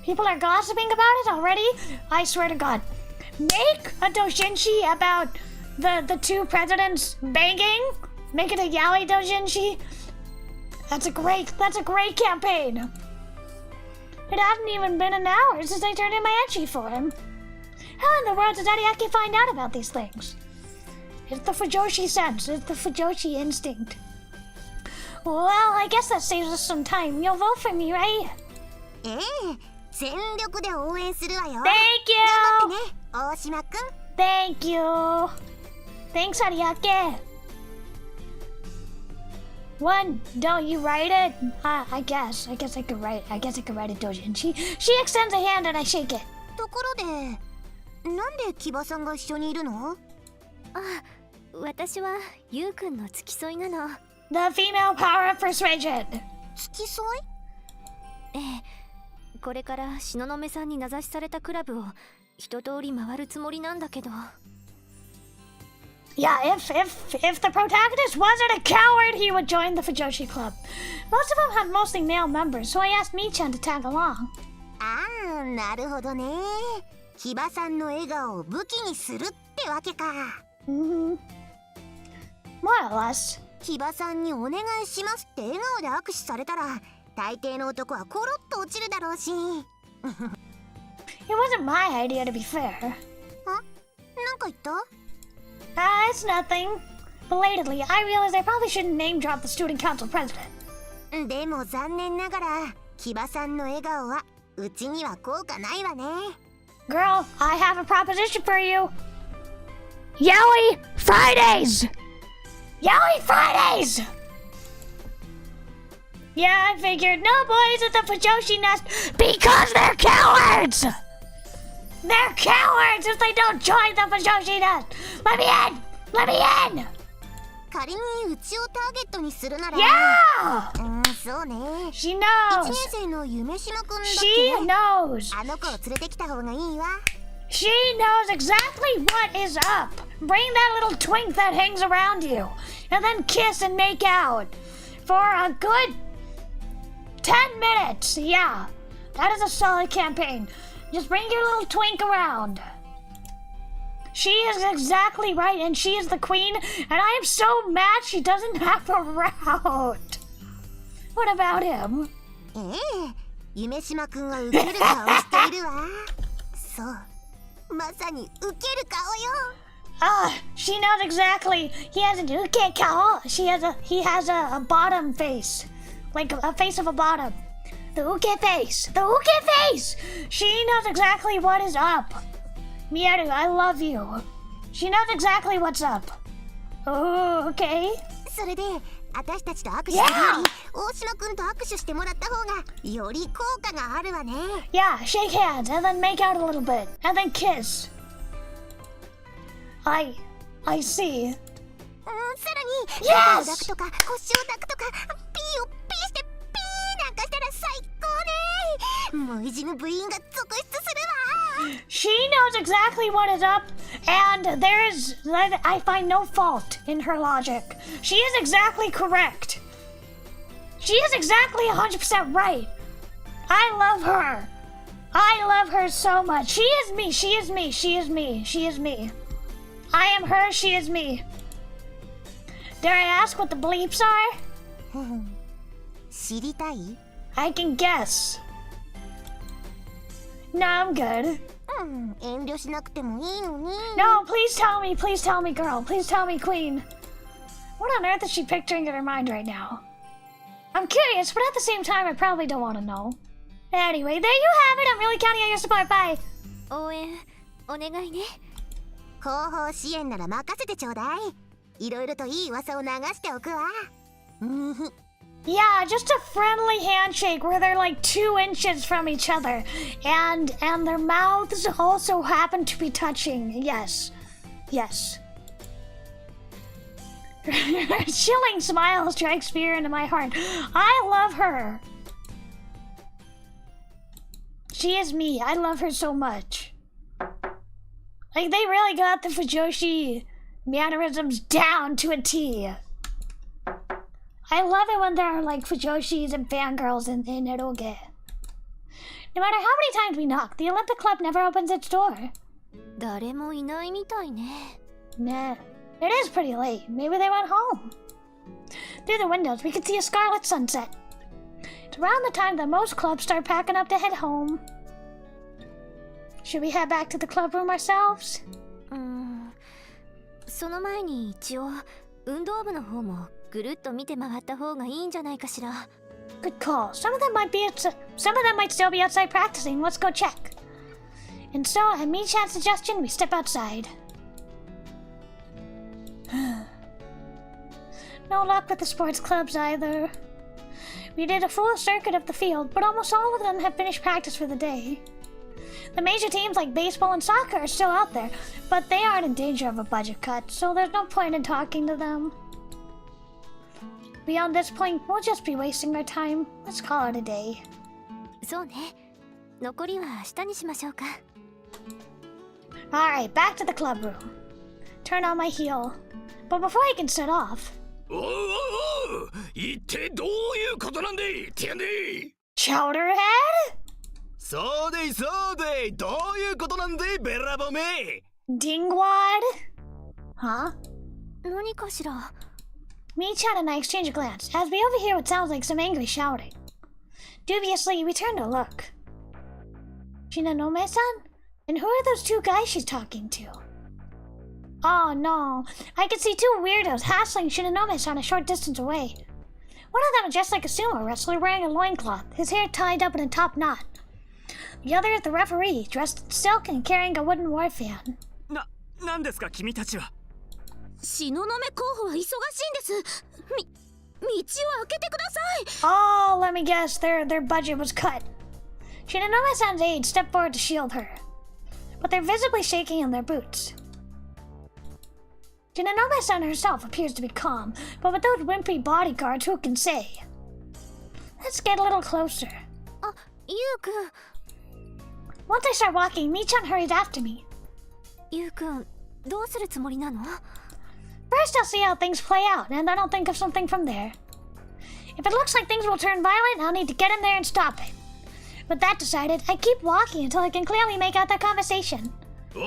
People are gossiping about it already? I swear to God. Make a doujinshi about the two presidents banging? Make it a yaoi doujinshi? That's a great campaign. It hasn't even been an hour since I turned in my entry for him. How in the world did Ariake find out about these things? It's the Fujoshi sense. It's the Fujoshi instinct. Well, I guess that saves us some time. You'll vote for me, right? ええ、全力で応援するわよ。 Thank you! 頑張ってね、大島くん。 Thank you! Thanks, Ariake! One, don't you write it? I guess I could write a doujinshi. She extends a hand and I shake it. ところで、なんで木場さんが一緒にいるの？あ、私はゆうくんの付き添いなの。 The female power of persuasion. 付き添い？ええ、これから東雲さんに名指しされたクラブを一通り回るつもりなんだけど。 Yeah, if the protagonist wasn't a coward, he would join the Fujoshi club. Most of them have mostly male members, so I asked Mi-chan to tag along. ああ、なるほどね。木場さんの笑顔を武器にするってわけか。Mm-hmm. More or less. 木場さんにお願いしますって笑顔で握手されたら、大抵の男はコロッと落ちるだろうし。It wasn't my idea, to be fair. あ、なんか言った？ It's nothing. Belatedly, I realized I probably shouldn't name drop the student council president. でも残念ながら、木場さんの笑顔はうちには効果ないわね。Girl, I have a proposition for you. Yaoi Fridays! Yaoi Fridays! Yeah, I figured no boys at the Fujoshi Nest because they're cowards! They're cowards if they don't join the Fujoshi Nest! Let me in! Let me in! 仮にうちをターゲットにするなら、Yeah! そうね。She 1 knows. 年生の夢島くんだっ She けね。 knows. あの子を連れてきた方がいいわ。 She knows exactly what is up. Bring that little twink that hangs around you, and then kiss and make out for a good 10 minutes. Yeah, that is a solid campaign. Just bring your little twink around. She is exactly right, and she is the queen, and I am so mad she doesn't have a route. What about him? 夢島くんは受ける顔をしているわ。そう、まさに受ける顔よ。She knows exactly. He has an uke kao. He has a bottom face, like a face of a bottom. The uke face. The uke face. She knows exactly what is up. Miyaru, I love you. She knows exactly what's up. Oh, okay. それで私たちと握手するより大島くんと握手してもらった方がより効果があるわね。 Yeah, shake hands and then make out a little bit and then kiss. I see. さらに Yes! 肩を抱くとか腰を抱くとかピーをピーしてピーなんかしたら最高ね。もういじむ部員が続出するわ。 She knows exactly what is up, and I find no fault in her logic. She is exactly correct. She is exactly 100% right. I love her. I love her so much. She is me. She is me. She is me. She is me. I am her. She is me. Dare I ask what the bleeps are? 知りたい？ I can guess. No, I'm good. 遠慮しなくてもいいのに。 No, please tell me. Please tell me, girl. Please tell me, queen. What on earth is she picturing in her mind right now? I'm curious, but at the same time, I probably don't want to know. Anyway, there you have it. I'm really counting on your support. Bye. 応援お願いね。後方支援なら任せてちょうだい。いろいろといい噂を流しておくわ。Yeah, just a friendly handshake where they're like 2 inches from each other, and their mouths also happen to be touching. Yes. Her chilling smile strikes fear into my heart. I love her. She is me. I love her so much. Like, they really got the Fujoshi mannerisms down to a T. I love it when there are like Fujoshis and fangirls in eroge. No matter how many times we knock, the Olympic Club never opens its door. 誰もいないみたいね。 Nah, it is pretty late. Maybe they went home. Through the windows, we could see a scarlet sunset. It's around the time that most clubs start packing up to head home. Should we head back to the club room ourselves? その前に一応運動部の方もぐるっと見て回った方がいいんじゃないかしら。 Good call. Some of them might still be outside practicing. Let's go check. And so, at Michan's suggestion, we step outside. No luck with the sports clubs either. We did a full circuit of the field, but almost all of them have finished practice for the day. The major teams like baseball and soccer are still out there, but they aren't in danger of a budget cut, so there's no point in talking to them. Beyond this point, we'll just be wasting our time. Let's call it a day. そうね。残りは明日にしましょうか。 Alright, back to the club room. Turn on my heel. But before I can set off... おうおうおう、一体どういうことなんでいってやんでい。 Chowderhead? そうでいそうでい、どういうことなんでい、ベラボメ。 Dingwad? Huh? 何かしら。 Michan and I exchange a glance, as we overhear what sounds like some angry shouting. Dubiously, we turn to look. Shinonome-san? And who are those 2 guys she's talking to? Oh no, I can see 2 weirdos hassling Shinonome-san a short distance away. One of them is dressed like a sumo wrestler wearing a loincloth, his hair tied up in a top knot. The other is the referee, dressed in silk and carrying a wooden war fan. なんですか君たちは。東雲候補は忙しいんです。道を開けてください。 Oh, let me guess, their budget was cut. Shinonome-san's aides step forward to shield her, but they're visibly shaking in their boots. Shinonome-san herself appears to be calm, but with those wimpy bodyguards, who can say? Let's get a little closer. あ、ゆうくん。 Once I start walking, Michan hurries after me. ゆうくん、どうするつもりなの？ First, I'll see how things play out, and then I'll think of something from there. If it looks like things will turn violent, I'll need to get in there and stop it. With that decided, I keep walking until I can clearly make out their conversation. おおお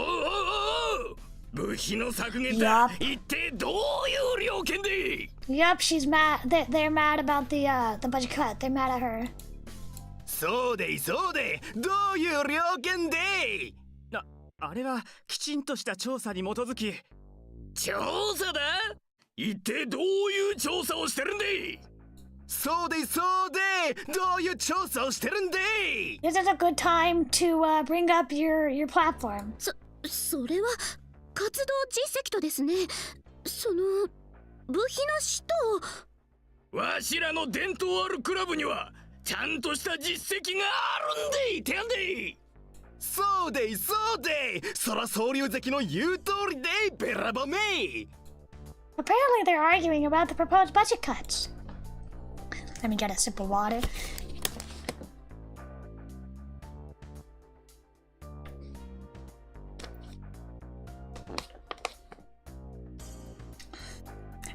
お、部費の削減だ。一体どういう了見で？ Yup, she's mad. They're mad about the budget cut. They're mad at her. そうでそうで、どういう了見で？あれはきちんとした調査に基づき。調査だ？一体どういう調査をしてるんで？そうでそうで、どういう調査をしてるんで？ This is a good time to bring up your platform. それは活動実績とですね。その部費の使途。わしらの伝統あるクラブにはちゃんとした実績があるんでてやんで。そうでそうで、そら総流関の言う通りで、べらぼめ。 Apparently, they're arguing about the proposed budget cuts. Let me get a sip of water.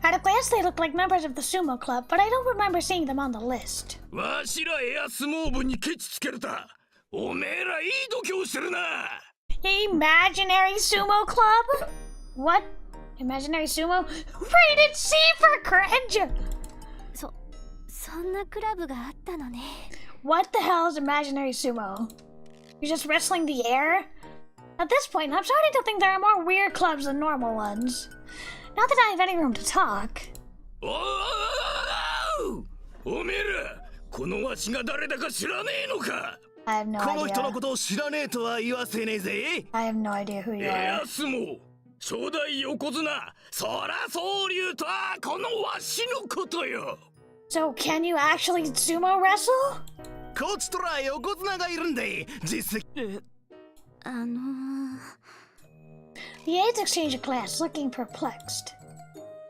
At a glance, they look like members of the sumo club, but I don't remember seeing them on the list. わしらエア相撲部にケチつけるた。おめえらいい度胸してるな。 Imaginary sumo club? What? Imaginary sumo? Rated C for cringe! そんなクラブがあったのね。 What the hell is imaginary sumo? You're just wrestling the air? At this point, I'm starting to think there are more weird clubs than normal ones. Not that I have any room to talk. おめえら、このわしが誰だか知らねえのか？ I have no この人の idea. ことを知らねえとは言わせねえぜ。 I have no idea who you エ are. ア相撲、初代横綱、そら総流とはこのわしのことよ。 So, can you actually sumo wrestle? こちとら横綱がいるんで、実績。The aides exchange a glance, looking perplexed.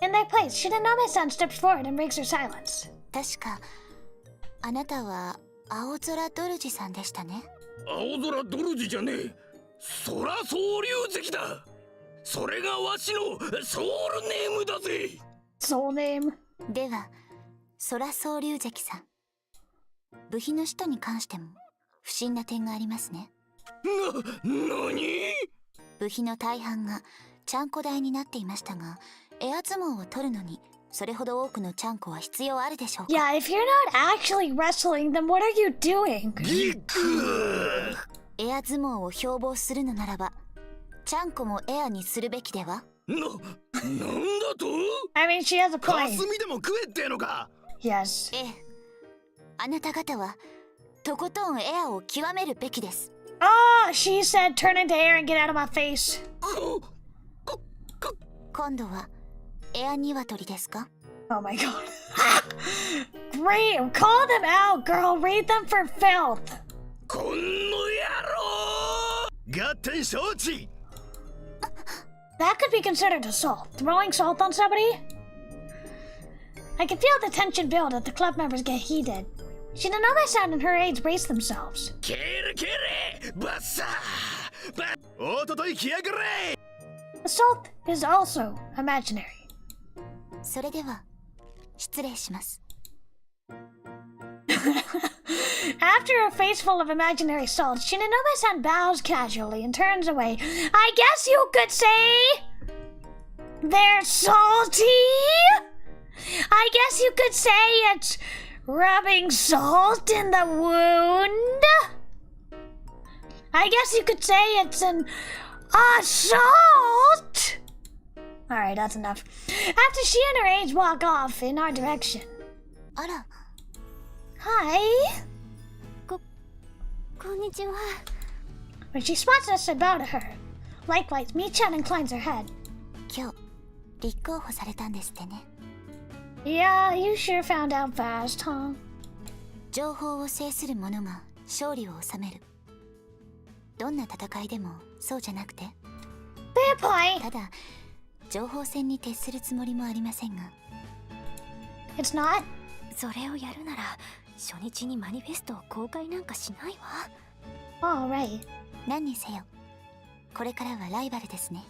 In their place, Shinonome-san steps forward and breaks her silence. 確かあなたは青空ドルジさんでしたね。青空ドルジじゃねえ。そら総流関だ。それがわしのソウルネームだぜ。Soul name. では空総龍関さん、部費の使途に関しても不審な点がありますね。なに？部費の大半がちゃんこ代になっていましたが、エア相撲を取るのにそれほど多くのちゃんこは必要あるでしょうか。 Yeah, if you're not actually wrestling, then what are you doing? エア相撲を標榜するのならば、ちゃんこもエアにするべきでは？なんだと？ I mean, she has a か point. すみでも食えってのか？ Yes. ええ、あなた方はとことんエアを極めるべきです。 Oh, she said turn into air and get out of my face. 今度はエア鶏ですか？ Oh my god. Great, call them out, girl. Read them for filth. こんの野郎！合点承知。 That could be considered assault. Throwing salt on somebody? I can feel the tension build as the club members get heated. Shinonome-san and her aides brace themselves. ケレケレバッサーバッおととい来やがれ！ Assault is also imaginary. それでは失礼します。 After a face full of imaginary salt, Shinonome-san bows casually and turns away. I guess you could say they're salty? I guess you could say it's rubbing salt in the wound? I guess you could say it's an assault? Alright, that's enough. After she and her aides walk off in our direction. あら、 Hi. こんにちは。 When she spots us, I bow to her. Likewise, Michan inclines her head. 今日立候補されたんですってね。 Yeah, you sure found out fast, huh? 情報を制する者が勝利を収める。どんな戦いでもそうじゃなくて、 Fair point. ただ情報戦に徹するつもりもありませんが。 It's not. それをやるなら初日にマニフェストを公開なんかしないわ。 Alright. 何にせよ、これからはライバルですね。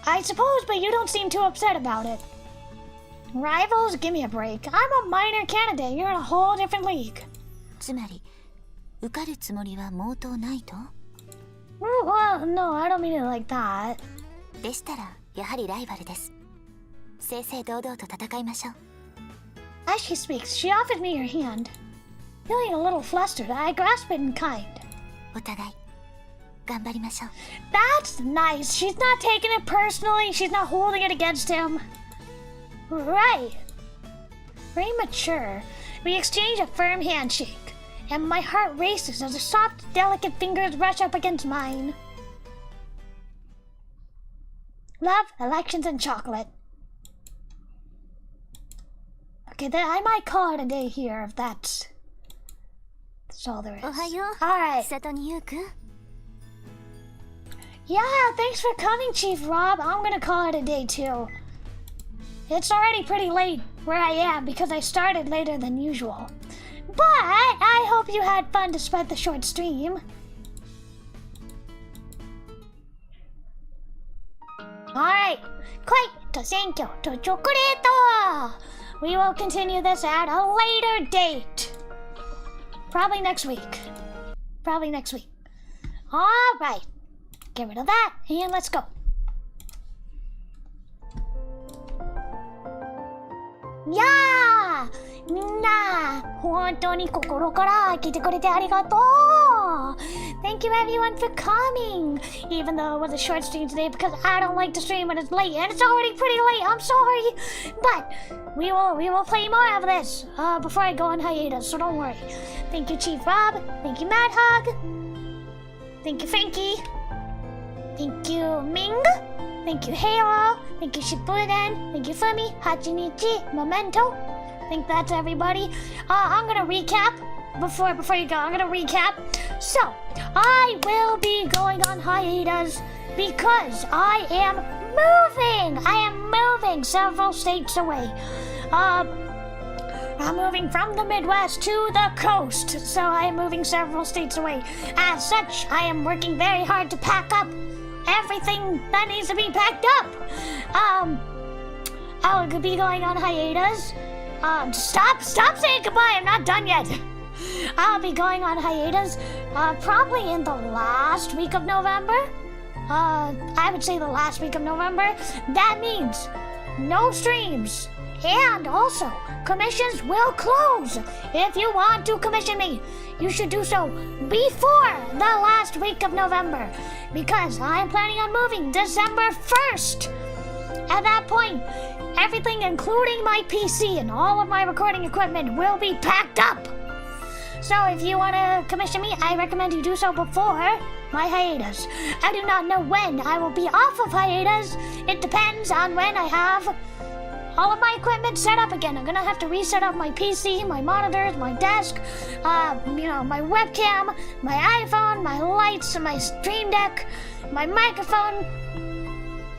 I suppose, but you don't seem too upset about it. Rivals? Give me a break. I'm a minor candidate. You're in a whole different league. つまり受かるつもりは毛頭ないと？ Well, no, I don't mean it like that. でしたらやはりライバルです。正々堂々と戦いましょう。 As she speaks, she offers me her hand. Feeling a little flustered, I grasp it in kind. お互い頑張りましょう。 That's nice. She's not taking it personally. She's not holding it against him. Right. Very mature. We exchange a firm handshake, and my heart races as her soft, delicate fingers brush up against mine. Love, elections, and chocolate. Okay, then I might call it a day here if that's all there is. おはよう。 Alright. 里にゆうくん。 Yeah, thanks for coming, Chief Rob. I'm gonna call it a day too. It's already pretty late where I am because I started later than usual. But I hope you had fun despite the short stream. Alright, 恋と選挙とチョコレート! We will continue this at a later date. Probably next week. Alright. Get rid of that, and let's go. Yeah! みんな、本当に心から来てくれてありがとう! Thank you everyone for coming! Even though it was a short stream today because I don't like to stream when it's late, and it's already pretty late, I'm sorry! But we will play more of this before I go on hiatus, so don't worry. Thank you, Chief Rob. Thank you, Mad Hug. Thank you, Frankie. Thank you, Ming. Thank you, Halo. Thank you, Shippuden. Thank you, Fumi, Hachinichi, Memento. I think that's everybody. I'm gonna recap before you go. I'm gonna recap. So, I will be going on hiatus because I am moving. I am moving several states away. I'm moving from the Midwest to the coast, so I am moving several states away. As such, I am working very hard to pack up everything that needs to be packed up. I'll be going on hiatus. Stop saying goodbye. I'm not done yet. I'll be going on hiatus, probably in the last week of November. I would say the last week of November. That means no streams. And also, commissions will close. If you want to commission me, you should do so before the last week of November, because I'm planning on moving December 1st. At that point, everything including my PC and all of my recording equipment will be packed up. So if you want to commission me, I recommend you do so before my hiatus. I do not know when I will be off of hiatus. It depends on when I have all of my equipment set up again. I'm gonna have to reset up my PC, my monitors, my desk, my webcam, my iPhone, my lights, my stream deck, my microphone.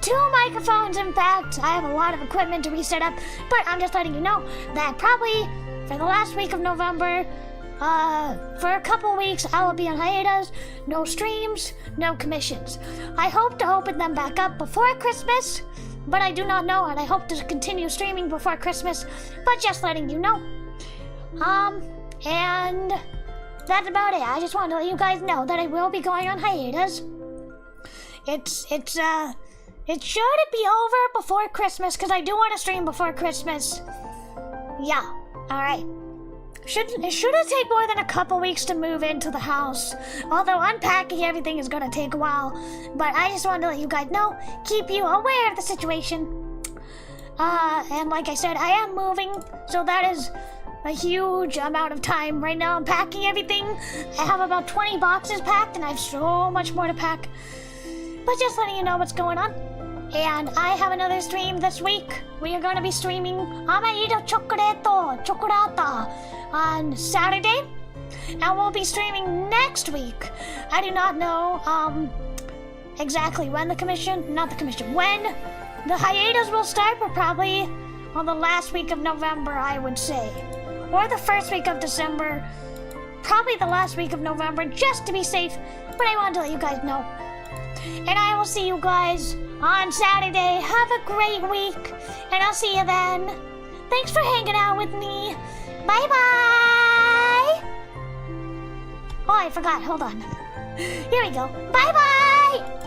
2 microphones, in fact. I have a lot of equipment to reset up, but I'm just letting you know that probably for the last week of November, for a couple weeks, I will be on hiatus. No streams, no commissions. I hope to open them back up before Christmas, but I do not know, and I hope to continue streaming before Christmas, but just letting you know. And that's about it. I just wanted to let you guys know that I will be going on hiatus. It should be over before Christmas, because I do want to stream before Christmas. Yeah, alright. It shouldn't take more than a couple weeks to move into the house. Although unpacking everything is gonna take a while. But I just wanted to let you guys know, keep you aware of the situation. And like I said, I am moving, so that is a huge amount of time. Right now I'm packing everything. I have about 20 boxes packed, and I have so much more to pack. But just letting you know what's going on. And I have another stream this week. We are going to be streaming eroge chocolate on Saturday. And we'll be streaming next week. I do not know exactly when when the hiatus will start, but probably on the last week of November, I would say. or the first week of December. Probably the last week of November, just to be safe. But I wanted to let you guys know. And I will see you guys on Saturday. Have a great week. And I'll see you then. Thanks for hanging out with me. Bye-bye. Oh, I forgot. Hold on. Here we go. Bye-bye.